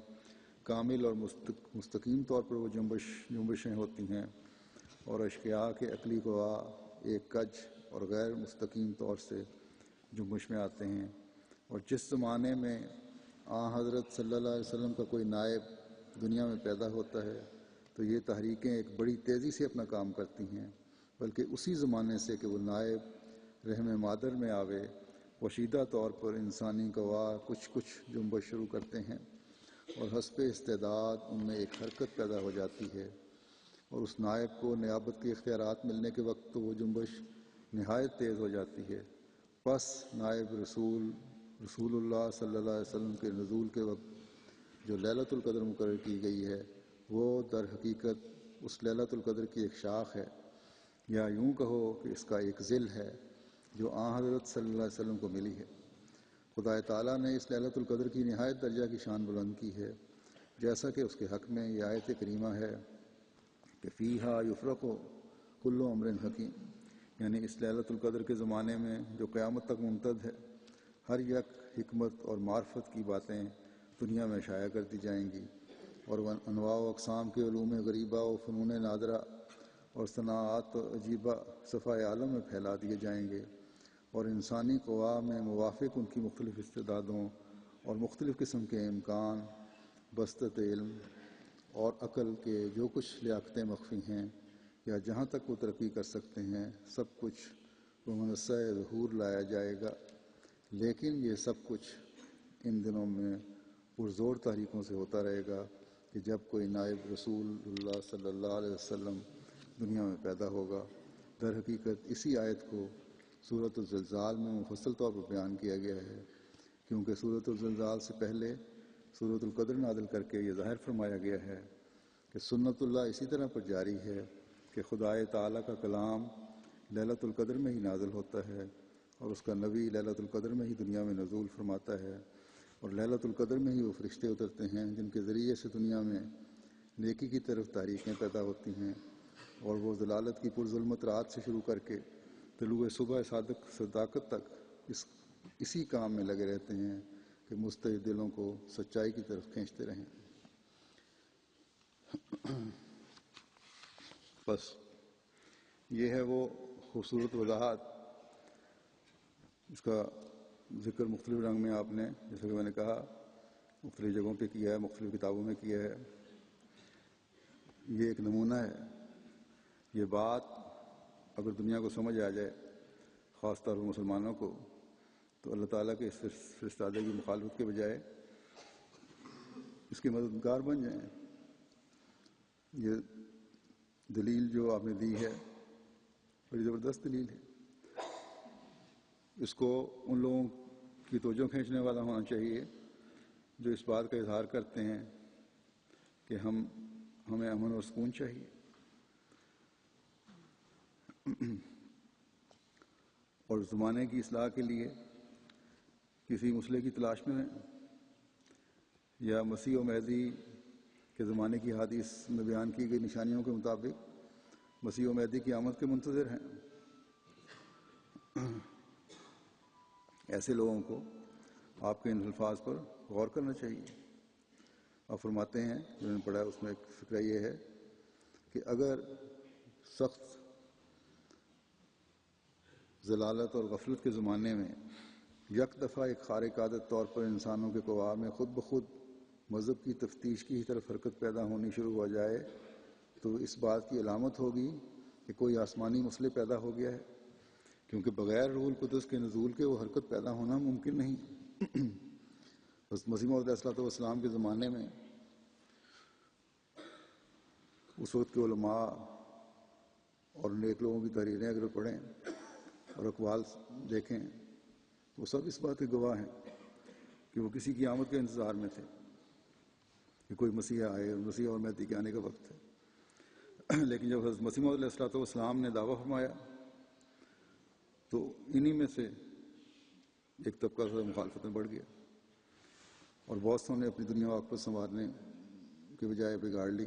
کامل اور مستقیم طور پر وہ جنبشیں ہوتی ہیں، اور اشقیاء کے عقلی قوا ایک کج اور غیر مستقیم طور سے جنبش میں آتے ہیں۔ اور جس زمانے میں حضرت صلی اللہ علیہ وسلم کا کوئی نائب دنیا میں پیدا ہوتا ہے تو یہ تحریکیں ایک بڑی تیزی سے اپنا کام کرتی ہیں، بلکہ اسی زمانے سے کہ وہ نائب رحم مادر میں آوے پوشیدہ طور پر انسانی قوا کچھ جنبش شروع کرتے ہیں، اور حسب استعداد ان میں ایک حرکت پیدا ہو جاتی ہے، اور اس نائب کو نیابت کے اختیارات ملنے کے وقت تو وہ جنبش نہایت تیز ہو جاتی ہے۔ پس نائب رسول اللہ صلی اللہ علیہ وسلم کے نزول کے وقت جو لیلۃ القدر مقرر کی گئی ہے وہ در حقیقت اس لیلۃ القدر کی ایک شاخ ہے، یا یوں کہو کہ اس کا ایک ذل ہے جو حضرت صلی اللہ علیہ وسلم کو ملی ہے۔ خدا تعالیٰ نے اس لیلۃ القدر کی نہایت درجہ کی شان بلند کی ہے، جیسا کہ اس کے حق میں یہ آیت کریمہ ہے کہ فیہا یفرق کل امر حکیم، یعنی اس لیلۃ القدر کے زمانے میں جو قیامت تک ممتد ہے، ہر یک حکمت اور معرفت کی باتیں دنیا میں شائع کر دی جائیں گی، اور انواع و اقسام کے علوم غریبہ و فنون نادرہ اور صناعات عجیبہ صفحہ عالم میں پھیلا دیے جائیں گے، اور انسانی قوا میں موافق ان کی مختلف استعدادوں اور مختلف قسم کے امکان، بسطت علم اور عقل کے جو کچھ لیاقتیں مخفی ہیں یا جہاں تک وہ ترقی کر سکتے ہیں، سب کچھ بمنصہ ظہور لایا جائے گا۔ لیکن یہ سب کچھ ان دنوں میں پرزور تحریکوں سے ہوتا رہے گا کہ جب کوئی نائب رسول اللہ صلی اللہ علیہ وسلم دنیا میں پیدا ہوگا۔ در حقیقت اسی آیت کو سورۃ الزلزال میں مفصل طور پر بیان کیا گیا ہے، کیونکہ سورۃ الزلزال سے پہلے سورۃ القدر نازل کر کے یہ ظاہر فرمایا گیا ہے کہ سنت اللہ اسی طرح پر جاری ہے کہ خدائے تعالیٰ کا کلام لیلۃ القدر میں ہی نازل ہوتا ہے، اور اس کا نبی لیلۃ القدر میں ہی دنیا میں نزول فرماتا ہے، اور لیلۃ القدر میں ہی وہ فرشتے اترتے ہیں جن کے ذریعے سے دنیا میں نیکی کی طرف تحریکیں پیدا ہوتی ہیں، اور وہ ضلالت کی پرظلمت رات سے شروع کر کے طلوع صبح صداقت تک اسی کام میں لگے رہتے ہیں کہ مستعد دلوں کو سچائی کی طرف کھینچتے رہیں۔ بس یہ ہے وہ خوبصورت وضاحت، اس کا ذکر مختلف رنگ میں آپ نے، جیسا کہ میں نے کہا، مختلف جگہوں پہ کیا ہے، مختلف کتابوں میں کیا ہے. یہ ایک نمونہ ہے. یہ بات اگر دنیا کو سمجھ آ جائے، خاص طور پر مسلمانوں کو، تو اللہ تعالیٰ کے اس فرستادے کی مخالفت کے بجائے اس کے مددگار بن جائیں. یہ دلیل جو آپ نے دی ہے بڑی زبردست دلیل ہے. اس کو ان لوگوں کی توجہ کھینچنے والا ہونا چاہیے جو اس بات کا اظہار کرتے ہیں کہ ہمیں امن اور سکون چاہیے. اور زمانے کی اصلاح کے لیے کسی مسئلے کی تلاش میں ہیں، یا مسیح و مہدی کے زمانے کی حدیث میں بیان کی گئی نشانیوں کے مطابق مسیح و مہدی کی آمد کے منتظر ہیں. ایسے لوگوں کو آپ کے ان الفاظ پر غور کرنا چاہیے. آپ فرماتے ہیں، جو میں نے پڑھا اس میں ایک فکرہ یہ ہے کہ اگر سخت ضلالت اور غفلت کے زمانے میں یک دفعہ ایک خارق عادت طور پر انسانوں کے قوا میں خود بخود مذہب کی تفتیش کی طرف حرکت پیدا ہونی شروع ہو جائے تو اس بات کی علامت ہوگی کہ کوئی آسمانی مسئلہ پیدا ہو گیا ہے، کیونکہ بغیر روح القدس کے نزول کے وہ حرکت پیدا ہونا ممکن نہیں. بس مسیح موعود علیہ السلام کے زمانے میں اس وقت کے علماء اور نیک لوگوں کی تحریریں اگر پڑھیں اور اقوال دیکھیں، وہ سب اس بات کے گواہ ہیں کہ وہ کسی کی آمد کے انتظار میں تھے کہ کوئی مسیح آئے، مسیح اور مہدی کے آنے کا وقت ہے. لیکن جب حضرت مسیح موعود علیہ السلام نے دعویٰ فرمایا تو انہی میں سے ایک طبقہ مخالفت میں بڑھ گیا، اور بہت سو نے اپنی دنیا و آخرت سنوارنے کے بجائے بگاڑ لی،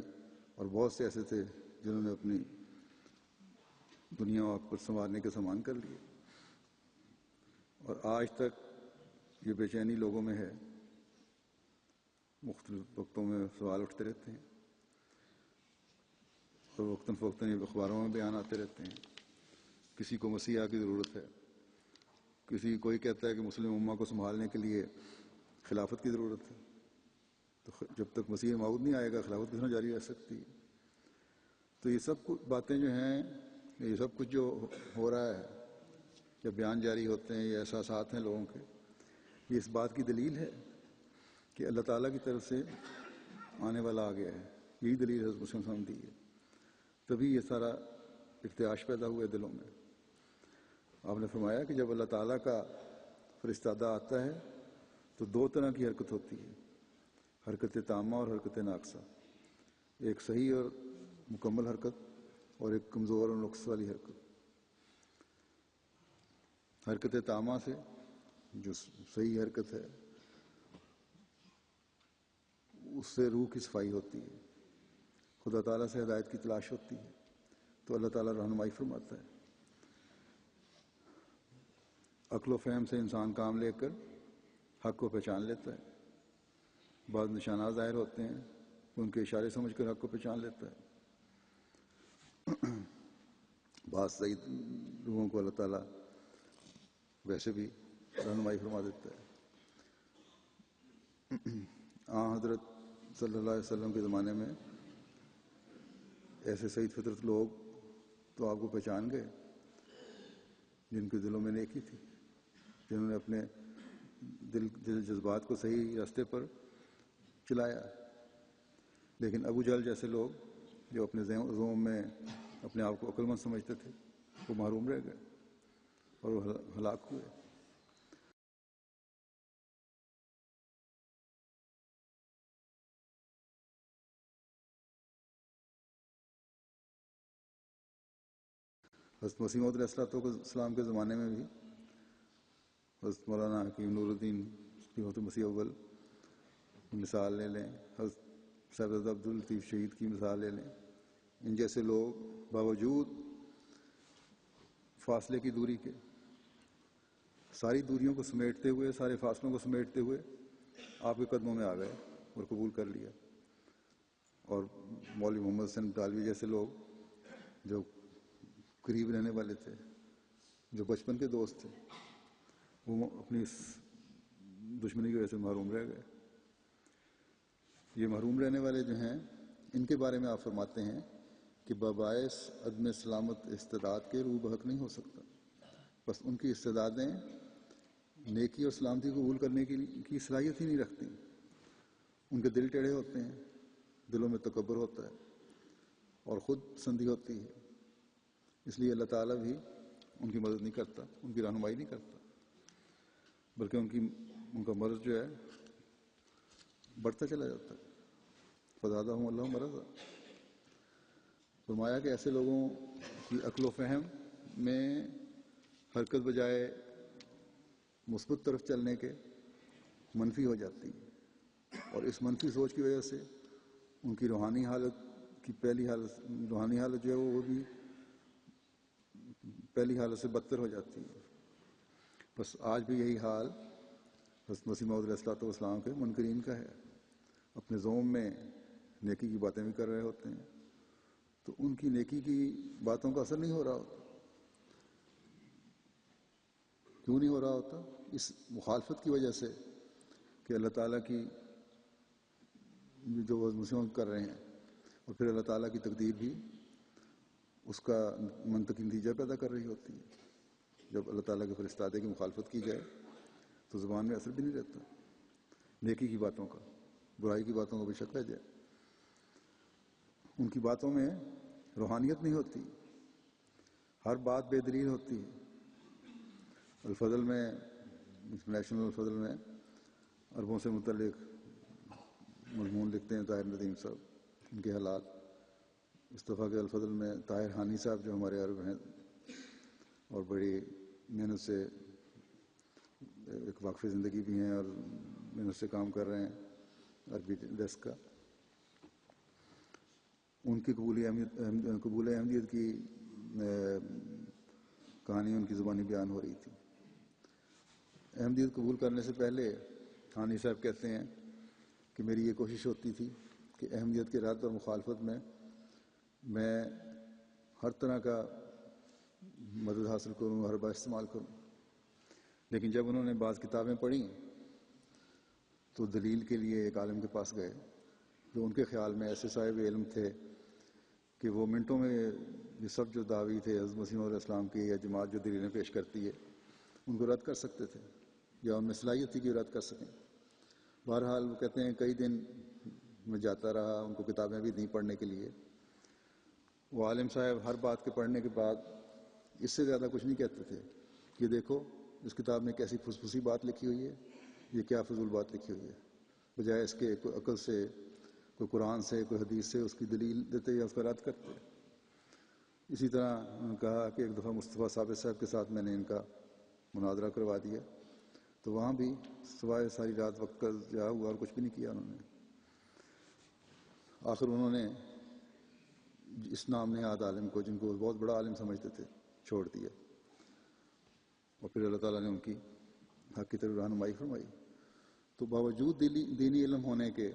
اور بہت سے ایسے تھے جنہوں نے اپنی دنیا و آخرت سنوارنے کے سامان کر لیے. اور آج تک یہ بے چینی لوگوں میں ہے. مختلف وقتوں میں سوال اٹھتے رہتے ہیں اور وقتاً فوقتاً یہ اخباروں میں بیان آتے رہتے ہیں. کسی کو مسیحا کی ضرورت ہے، کوئی کہتا ہے کہ مسلم امہ کو سنبھالنے کے لیے خلافت کی ضرورت ہے. تو جب تک مسیح موعود نہیں آئے گا خلافت کس طرح جاری رہ سکتی ہے؟ تو یہ سب کچھ باتیں جو ہیں، یہ سب کچھ جو ہو رہا ہے، جب بیان جاری ہوتے ہیں، یہ احساسات ہیں لوگوں کے، یہ اس بات کی دلیل ہے کہ اللہ تعالیٰ کی طرف سے آنے والا آ گیا ہے. یہی دلیل حضرت مسلم صلی اللہ علیہ وسلم دی ہے. تبھی یہ سارا ارتعاش پیدا ہوا ہے دلوں میں. آپ نے فرمایا کہ جب اللہ تعالیٰ کا فرستادہ آتا ہے تو دو طرح کی حرکت ہوتی ہے، حرکت تامہ اور حرکت ناقصہ. ایک صحیح اور مکمل حرکت اور ایک کمزور اور نقص والی حرکت. حرکت تامہ سے جو صحیح حرکت ہے اس سے روح کی صفائی ہوتی ہے، خدا تعالیٰ سے ہدایت کی تلاش ہوتی ہے، تو اللہ تعالیٰ رہنمائی فرماتا ہے. عقل و فہم سے انسان کام لے کر حق کو پہچان لیتا ہے. بعض نشانات ظاہر ہوتے ہیں، ان کے اشارے سمجھ کر حق کو پہچان لیتا ہے. بعض صحیح لوگوں کو اللہ تعالیٰ ویسے بھی رہنمائی فرما دیتا ہے. حضرت صلی اللہ علیہ وسلم کے زمانے میں ایسے سعید فطرت لوگ تو آپ کو پہچان گئے جن کے دلوں میں نیکی تھی، جنہوں نے اپنے دل جذبات کو صحیح راستے پر چلایا. لیکن ابو جہل جیسے لوگ جو اپنے زوم میں اپنے آپ کو عقل مند سمجھتے تھے، وہ محروم رہ گئے اور وہ ہلاک ہوئے. حضرت مسیح موعود علیہ السلام کے زمانے میں بھی حضرت مولانا حکیم نور الدین خلیفۃ المسیح اول کی مثال لے لیں، حضرت صاحب عبد اللطیف شہید کی مثال لے لیں. ان جیسے لوگ باوجود فاصلے کی دوری کے، ساری دوریوں کو سمیٹتے ہوئے، سارے فاصلوں کو سمیٹتے ہوئے آپ کے قدموں میں آ گئے اور قبول کر لیا. اور مولوی محمد حسین طالوی جیسے لوگ جو قریب رہنے والے تھے، جو بچپن کے دوست تھے، وہ اپنی اس دشمنی کی وجہ سے محروم رہ گئے. یہ محروم رہنے والے جو ہیں ان کے بارے میں آپ فرماتے ہیں کہ بباعث عدم سلامت استعداد کے روح بحق نہیں ہو سکتا، بس ان کی استعدادیں نیکی اور سلامتی کو قبول کرنے کی صلاحیت ہی نہیں رکھتی. ان کے دل ٹیڑھے ہوتے ہیں، دلوں میں تکبر ہوتا ہے اور خود پسندی ہوتی ہے. اس لیے اللہ تعالیٰ بھی ان کی مدد نہیں کرتا، ان کی رہنمائی نہیں کرتا، بلکہ ان کا مرض جو ہے بڑھتا چلا جاتا ہے. فزادہم اللہ مرضا. فرمایا کہ ایسے لوگوں کی عقل و فہم میں حرکت بجائے مثبت طرف چلنے کے منفی ہو جاتی ہے، اور اس منفی سوچ کی وجہ سے ان کی روحانی حالت جو ہے وہ بھی پہلی حالت سے بدتر ہو جاتی ہے. بس آج بھی یہی حال حضرت مسیح موعود علیہ الصلوۃ والسلام کے منکرین کا ہے. اپنے ذوم میں نیکی کی باتیں بھی کر رہے ہوتے ہیں تو ان کی نیکی کی باتوں کا اثر نہیں ہو رہا ہوتا. کیوں نہیں ہو رہا ہوتا؟ اس مخالفت کی وجہ سے کہ اللہ تعالیٰ کی جو وہ مسلمان کر رہے ہیں، اور پھر اللہ تعالیٰ کی تقدیر بھی اس کا منطقی نتیجہ پیدا کر رہی ہوتی ہے. جب اللہ تعالیٰ کے فرستادے کی مخالفت کی جائے تو زبان میں اثر بھی نہیں رہتا نیکی کی باتوں کا، برائی کی باتوں کا بے شک رہ جائے. ان کی باتوں میں روحانیت نہیں ہوتی، ہر بات بے دلیل ہوتی ہے. الفضل میں، انٹرنیشنل الفضل میں عربوں سے متعلق مضمون لکھتے ہیں طاہر ندیم صاحب، ان کے حالات. اس دفعہ کے الفضل میں طاہر ہانی صاحب جو ہمارے عرب ہیں اور بڑی محنت سے ایک واقف زندگی بھی ہیں اور محنت سے کام کر رہے ہیں عربی ڈیسک کا، ان کی قبول احمدیت کی کہانی ان کی زبانی بیان ہو رہی تھی. احمدیت قبول کرنے سے پہلے ہانی صاحب کہتے ہیں کہ میری یہ کوشش ہوتی تھی کہ احمدیت کے رد اور مخالفت میں ہر طرح کا مدد حاصل کروں، ہر بات استعمال کروں. لیکن جب انہوں نے بعض کتابیں پڑھیں تو دلیل کے لیے ایک عالم کے پاس گئے جو ان کے خیال میں ایسے صاحب علم تھے کہ وہ منٹوں میں یہ سب جو دعوی تھے حضرت مسیح علیہ السلام کی یا جماعت جو دلیلیں پیش کرتی ہے ان کو رد کر سکتے تھے، یا ان میں صلاحیت تھی کہ رد کر سکیں. بہرحال وہ کہتے ہیں کئی دن میں جاتا رہا، ان کو کتابیں بھی دیں پڑھنے کے لیے. وہ عالم صاحب ہر بات کے پڑھنے کے بعد اس سے زیادہ کچھ نہیں کہتے تھے کہ دیکھو اس کتاب میں کیسی پھسپھسی بات لکھی ہوئی ہے، یہ کیا فضول بات لکھی ہوئی ہے. بجائے اس کے کوئی عقل سے، کوئی قرآن سے، کوئی حدیث سے اس کی دلیل دیتے یا اس کا رد کرتے. اسی طرح انہوں نے کہا کہ ایک دفعہ مصطفیٰ ثابت صاحب کے ساتھ میں نے ان کا مناظرہ کروا دیا تو وہاں بھی سوائے ساری رات وقت کا ضیاع ہوا اور کچھ بھی نہیں کیا انہوں نے. آخر انہوں نے اس نام نہاد عالم کو، جن کو بہت بڑا عالم سمجھتے تھے، چھوڑ دیا. اور پھر اللہ تعالیٰ نے ان کی حق کی طرف رہنمائی فرمائی. تو باوجود دینی علم ہونے کے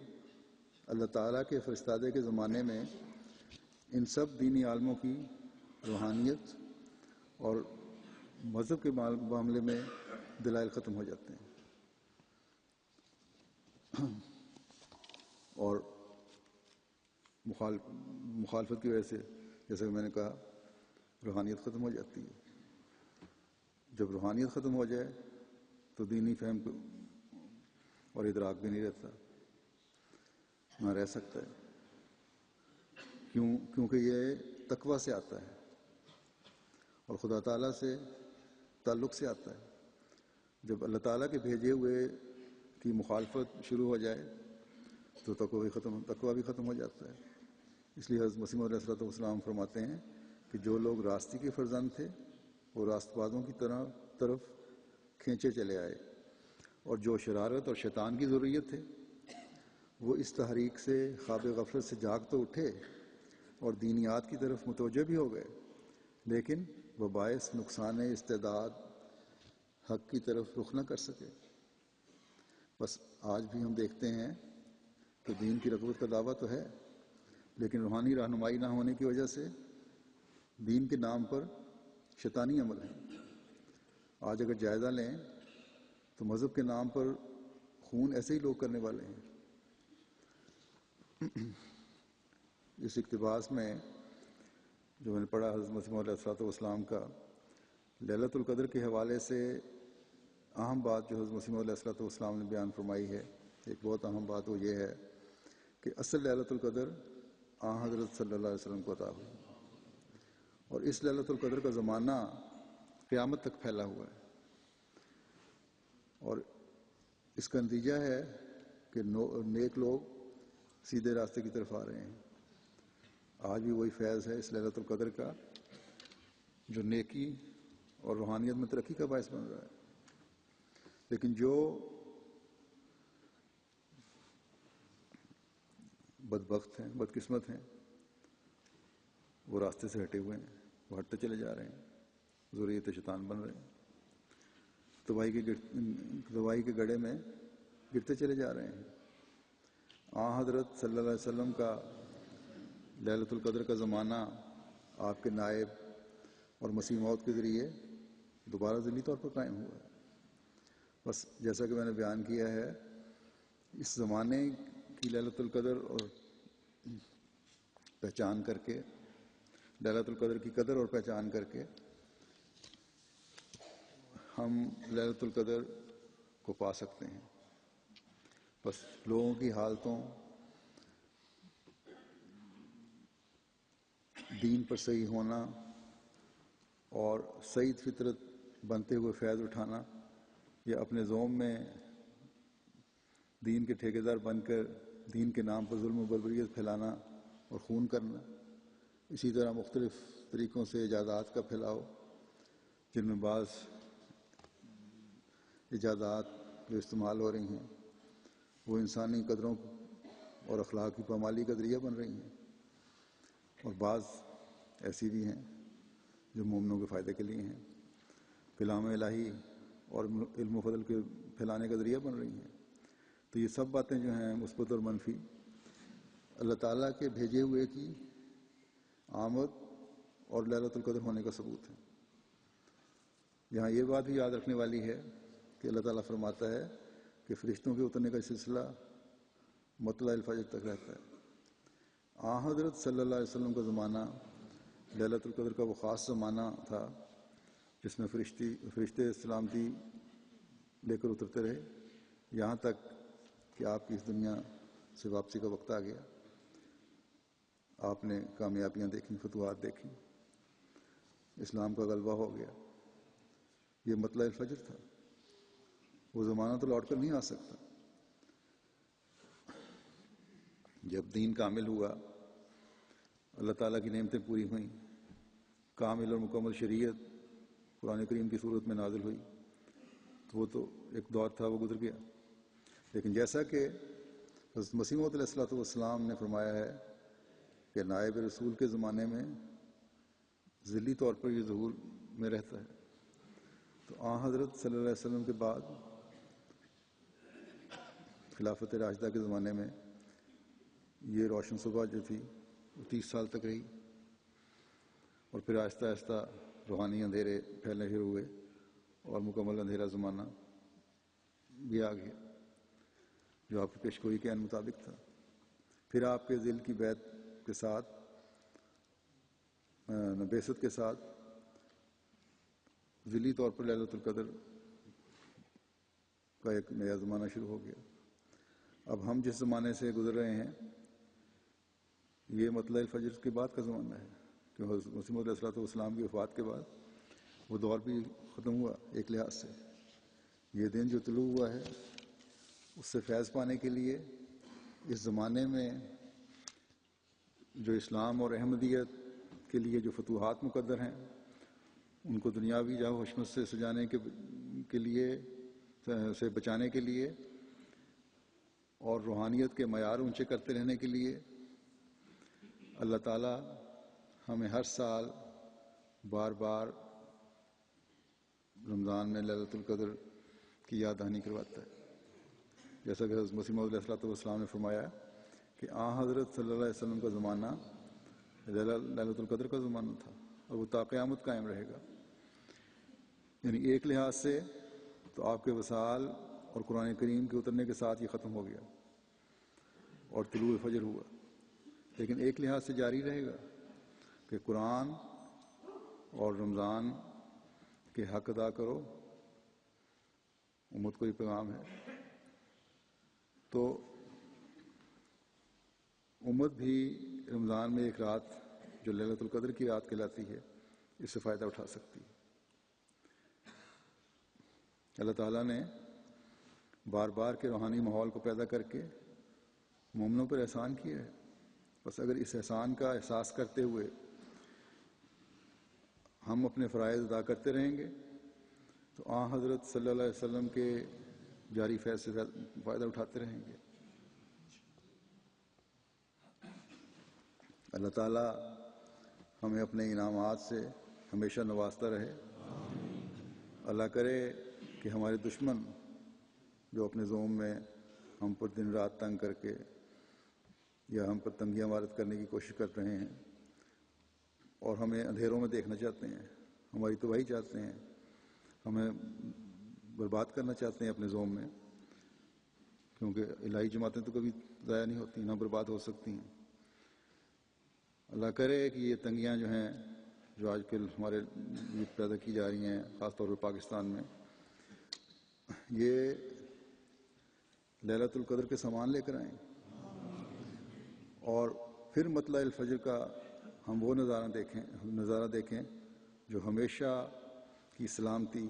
اللہ تعالیٰ کے فرستادے کے زمانے میں ان سب دینی عالموں کی روحانیت اور مذہب کے معاملے میں دلائل ختم ہو جاتے ہیں، اور مخالفت کی وجہ سے جیسا کہ میں نے کہا روحانیت ختم ہو جاتی ہے. جب روحانیت ختم ہو جائے تو دینی فہم اور ادراک بھی نہیں رہتا، نہ رہ سکتا ہے. کیونکہ یہ تقویٰ سے آتا ہے اور خدا تعالیٰ سے تعلق سے آتا ہے. جب اللہ تعالیٰ کے بھیجے ہوئے کی مخالفت شروع ہو جائے تو تقویٰ بھی ختم ہو جاتا ہے. اس لیے حضرت مسیح علیہ الصلوۃ والسلام فرماتے ہیں کہ جو لوگ راستے کے فرزند تھے وہ راست بازوں کی طرف کھینچے چلے آئے، اور جو شرارت اور شیطان کی ضروریت تھے وہ اس تحریک سے خواب غفلت سے جاگ تو اٹھے اور دینیات کی طرف متوجہ بھی ہو گئے، لیکن وہ باعث نقصان استعداد حق کی طرف رخ نہ کر سکے. بس آج بھی ہم دیکھتے ہیں کہ دین کی رغبت کا دعویٰ تو ہے، لیکن روحانی رہنمائی نہ ہونے کی وجہ سے دین کے نام پر شیطانی عمل ہے. آج اگر جائزہ لیں تو مذہب کے نام پر خون ایسے ہی لوگ کرنے والے ہیں. اس اقتباس میں جو میں نے پڑھا حضرت مسیح موعود علیہ السلام کا لیلۃ القدر کے حوالے سے اہم بات جو حضرت مسیح موعود علیہ السلام نے بیان فرمائی ہے، ایک بہت اہم بات وہ یہ ہے کہ اصل لیلۃ القدر حضرت صلی اللہ علیہ وسلم کو عطا ہوئی، اور اس لیلۃ القدر کا زمانہ قیامت تک پھیلا ہوا ہے، اور اس کا نتیجہ ہے کہ نیک لوگ سیدھے راستے کی طرف آ رہے ہیں۔ آج بھی وہی فیض ہے اس لیلۃ القدر کا جو نیکی اور روحانیت میں ترقی کا باعث بن رہا ہے، لیکن جو بدبخت ہیں، بدقسمت ہیں، وہ راستے سے ہٹے ہوئے ہیں، وہ ہٹتے چلے جا رہے ہیں، ذریت شیطان بن رہے ہیں، تباہی کے گڑھے میں گرتے چلے جا رہے ہیں۔ حضرت صلی اللہ علیہ وسلم کا لیلۃ القدر کا زمانہ آپ کے نائب اور مسیح موعود کے ذریعے دوبارہ ذیلی طور پر قائم ہوا ہے۔ بس جیسا کہ میں نے بیان کیا ہے، اس زمانے کی لیلۃ القدر اور پہچان کر کے، لیلۃ القدر کی قدر اور پہچان کر کے ہم لیلۃ القدر کو پا سکتے ہیں۔ بس لوگوں کی حالتوں، دین پر صحیح ہونا اور سعید فطرت بنتے ہوئے فیض اٹھانا، یا اپنے زوم میں دین کے ٹھیکیدار بن کر دین کے نام پر ظلم و بربریت پھیلانا اور خون کرنا، اسی طرح مختلف طریقوں سے ایجادات کا پھیلاؤ، جن میں بعض ایجادات جو استعمال ہو رہی ہیں وہ انسانی قدروں اور اخلاق کی پامالی کا ذریعہ بن رہی ہیں، اور بعض ایسی بھی ہیں جو مومنوں کے فائدے کے لیے ہیں، کلام الہی اور علم و فضل کے پھیلانے کا ذریعہ بن رہی ہیں۔ تو یہ سب باتیں جو ہیں مثبت اور منفی، اللہ تعالیٰ کے بھیجے ہوئے کی آمد اور لیلۃ القدر ہونے کا ثبوت ہے۔ یہاں یہ بات بھی یاد رکھنے والی ہے کہ اللہ تعالیٰ فرماتا ہے کہ فرشتوں کے اترنے کا سلسلہ مطلع الفجر تک رہتا ہے۔ حضرت صلی اللہ علیہ وسلم کا زمانہ لیلۃ القدر کا وہ خاص زمانہ تھا جس میں فرشتے سلامتی لے کر اترتے رہے، یہاں تک کہ آپ کی اس دنیا سے واپسی کا وقت آ گیا۔ آپ نے کامیابیاں دیکھیں، فتوحات دیکھیں، اسلام کا غلبہ ہو گیا۔ یہ مطلع الفجر تھا، وہ زمانہ تو لوٹ کر نہیں آ سکتا۔ جب دین کامل ہوا، اللہ تعالیٰ کی نعمتیں پوری ہوئیں، کامل اور مکمل شریعت قرآن کریم کی صورت میں نازل ہوئی، تو وہ تو ایک دور تھا، وہ گزر گیا۔ لیکن جیسا کہ حضرت مسیح موعود علیہ السلام نے فرمایا ہے کہ نائب رسول کے زمانے میں ذلی طور پر یہ ظہور میں رہتا ہے، تو حضرت صلی اللہ علیہ وسلم کے بعد خلافت راشدہ کے زمانے میں یہ روشن صبح جو تھی وہ 30 سال تک رہی، اور پھر آہستہ آہستہ روحانی اندھیرے پھیلنے شروع ہوئے اور مکمل اندھیرا زمانہ بھی آ گیا جو آپ کی پیشگوئی کے عین مطابق تھا۔ پھر آپ کے ذل کی بیعت کے ساتھ، بعثت کے ساتھ، ذلی طور پر لیلۃ القدر کا ایک نیا زمانہ شروع ہو گیا۔ اب ہم جس زمانے سے گزر رہے ہیں یہ مطلع الفجر کے بعد کا زمانہ ہے، کہ حضرت مسیح موعود علیہ السلام کی وفات کے بعد وہ دور بھی ختم ہوا۔ ایک لحاظ سے یہ دن جو طلوع ہوا ہے اس سے فیض پانے کے لیے اس زمانے میں جو اسلام اور احمدیت کے لیے جو فتوحات مقدر ہیں ان کو دنیاوی جاہ و حشمت سے سجانے کے لیے، سے بچانے کے لیے، اور روحانیت کے معیار اونچے کرتے رہنے کے لیے اللہ تعالیٰ ہمیں ہر سال بار بار رمضان میں لیلۃ القدر کی یاد دہانی کرواتا ہے، جیسا کہ حضرت مسیح موعود علیہ السلام نے فرمایا کہ حضرت صلی اللہ علیہ وسلم کا زمانہ لیلۃ القدر کا زمانہ تھا اور وہ تا قیامت قائم رہے گا۔ یعنی ایک لحاظ سے تو آپ کے وصال اور قرآن کریم کے اترنے کے ساتھ یہ ختم ہو گیا، اور طلوع فجر ہوا، لیکن ایک لحاظ سے جاری رہے گا کہ قرآن اور رمضان کے حق ادا کرو، امت کو یہ پیغام ہے۔ تو امت بھی رمضان میں ایک رات جو لیلۃ القدر کی رات کہلاتی ہے، اس سے فائدہ اٹھا سکتی ہے۔ اللہ تعالیٰ نے بار بار کے روحانی ماحول کو پیدا کر کے مومنوں پر احسان کیا ہے، بس اگر اس احسان کا احساس کرتے ہوئے ہم اپنے فرائض ادا کرتے رہیں گے تو آن حضرت صلی اللہ علیہ وسلم کے جاری فیض سے فائدہ اٹھاتے رہیں گے۔ اللہ تعالیٰ ہمیں اپنے انعامات سے ہمیشہ نوازتا رہے۔ اللہ کرے کہ ہمارے دشمن جو اپنے زوم میں ہم پر دن رات تنگ کر کے یا ہم پر تنگیاں وارد کرنے کی کوشش کر رہے ہیں اور ہمیں اندھیروں میں دیکھنا چاہتے ہیں، ہماری تباہی چاہتے ہیں، ہمیں برباد کرنا چاہتے ہیں اپنے زوم میں، کیونکہ الہی جماعتیں تو کبھی ضائع نہیں ہوتی، نہ برباد ہو سکتی ہیں۔ اللہ کرے کہ یہ تنگیاں جو ہیں جو آج کل ہمارے پیدا کی جا رہی ہیں، خاص طور پر پاکستان میں، یہ لیلۃ القدر کے سامان لے کر آئیں، اور پھر مطلع الفجر کا ہم وہ نظارہ دیکھیں جو ہمیشہ کی سلامتی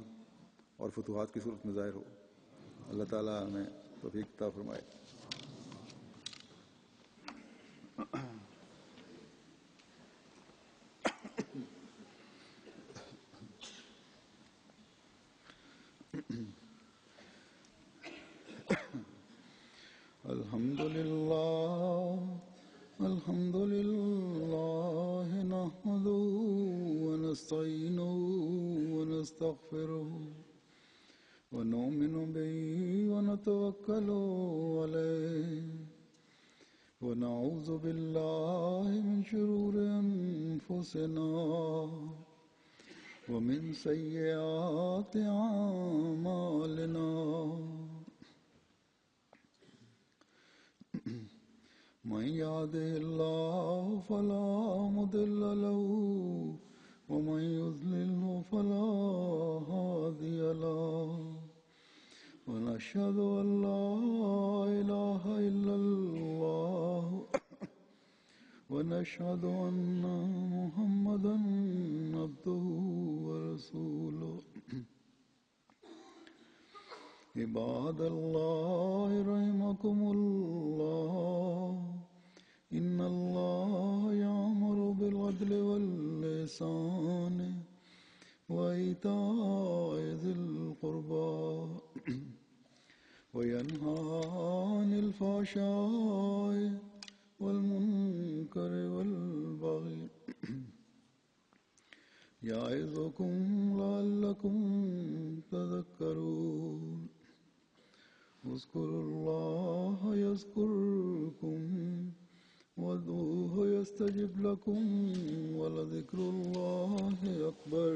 اور فتوحات کی صورت میں ظاہر ہو۔ اللہ تعالیٰ ہمیں توفیق عطا فرمائے۔ الحمد لله نحمده ونستعينه ونستغفره ونؤمن به ونتوكل عليه ونعوذ بالله من شرور أنفسنا ومن سيئات أعمالنا، من يهده الله فلا مضل له ومن يضلله فلا هادي له، ونشهد أن لا إله إلا الله ونشهد أن محمدا عبده ورسوله۔ عباد الله رحمكم الله، إن الله يأمر بالعدل والإحسان وإيتاء ذي القربى وينهى عن الفحشاء والمنكر والبغي يعظكم لعلكم تذكرون۔ اذكروا الله يذكركم وادعوه يستجب لكم ولذكر الله أكبر۔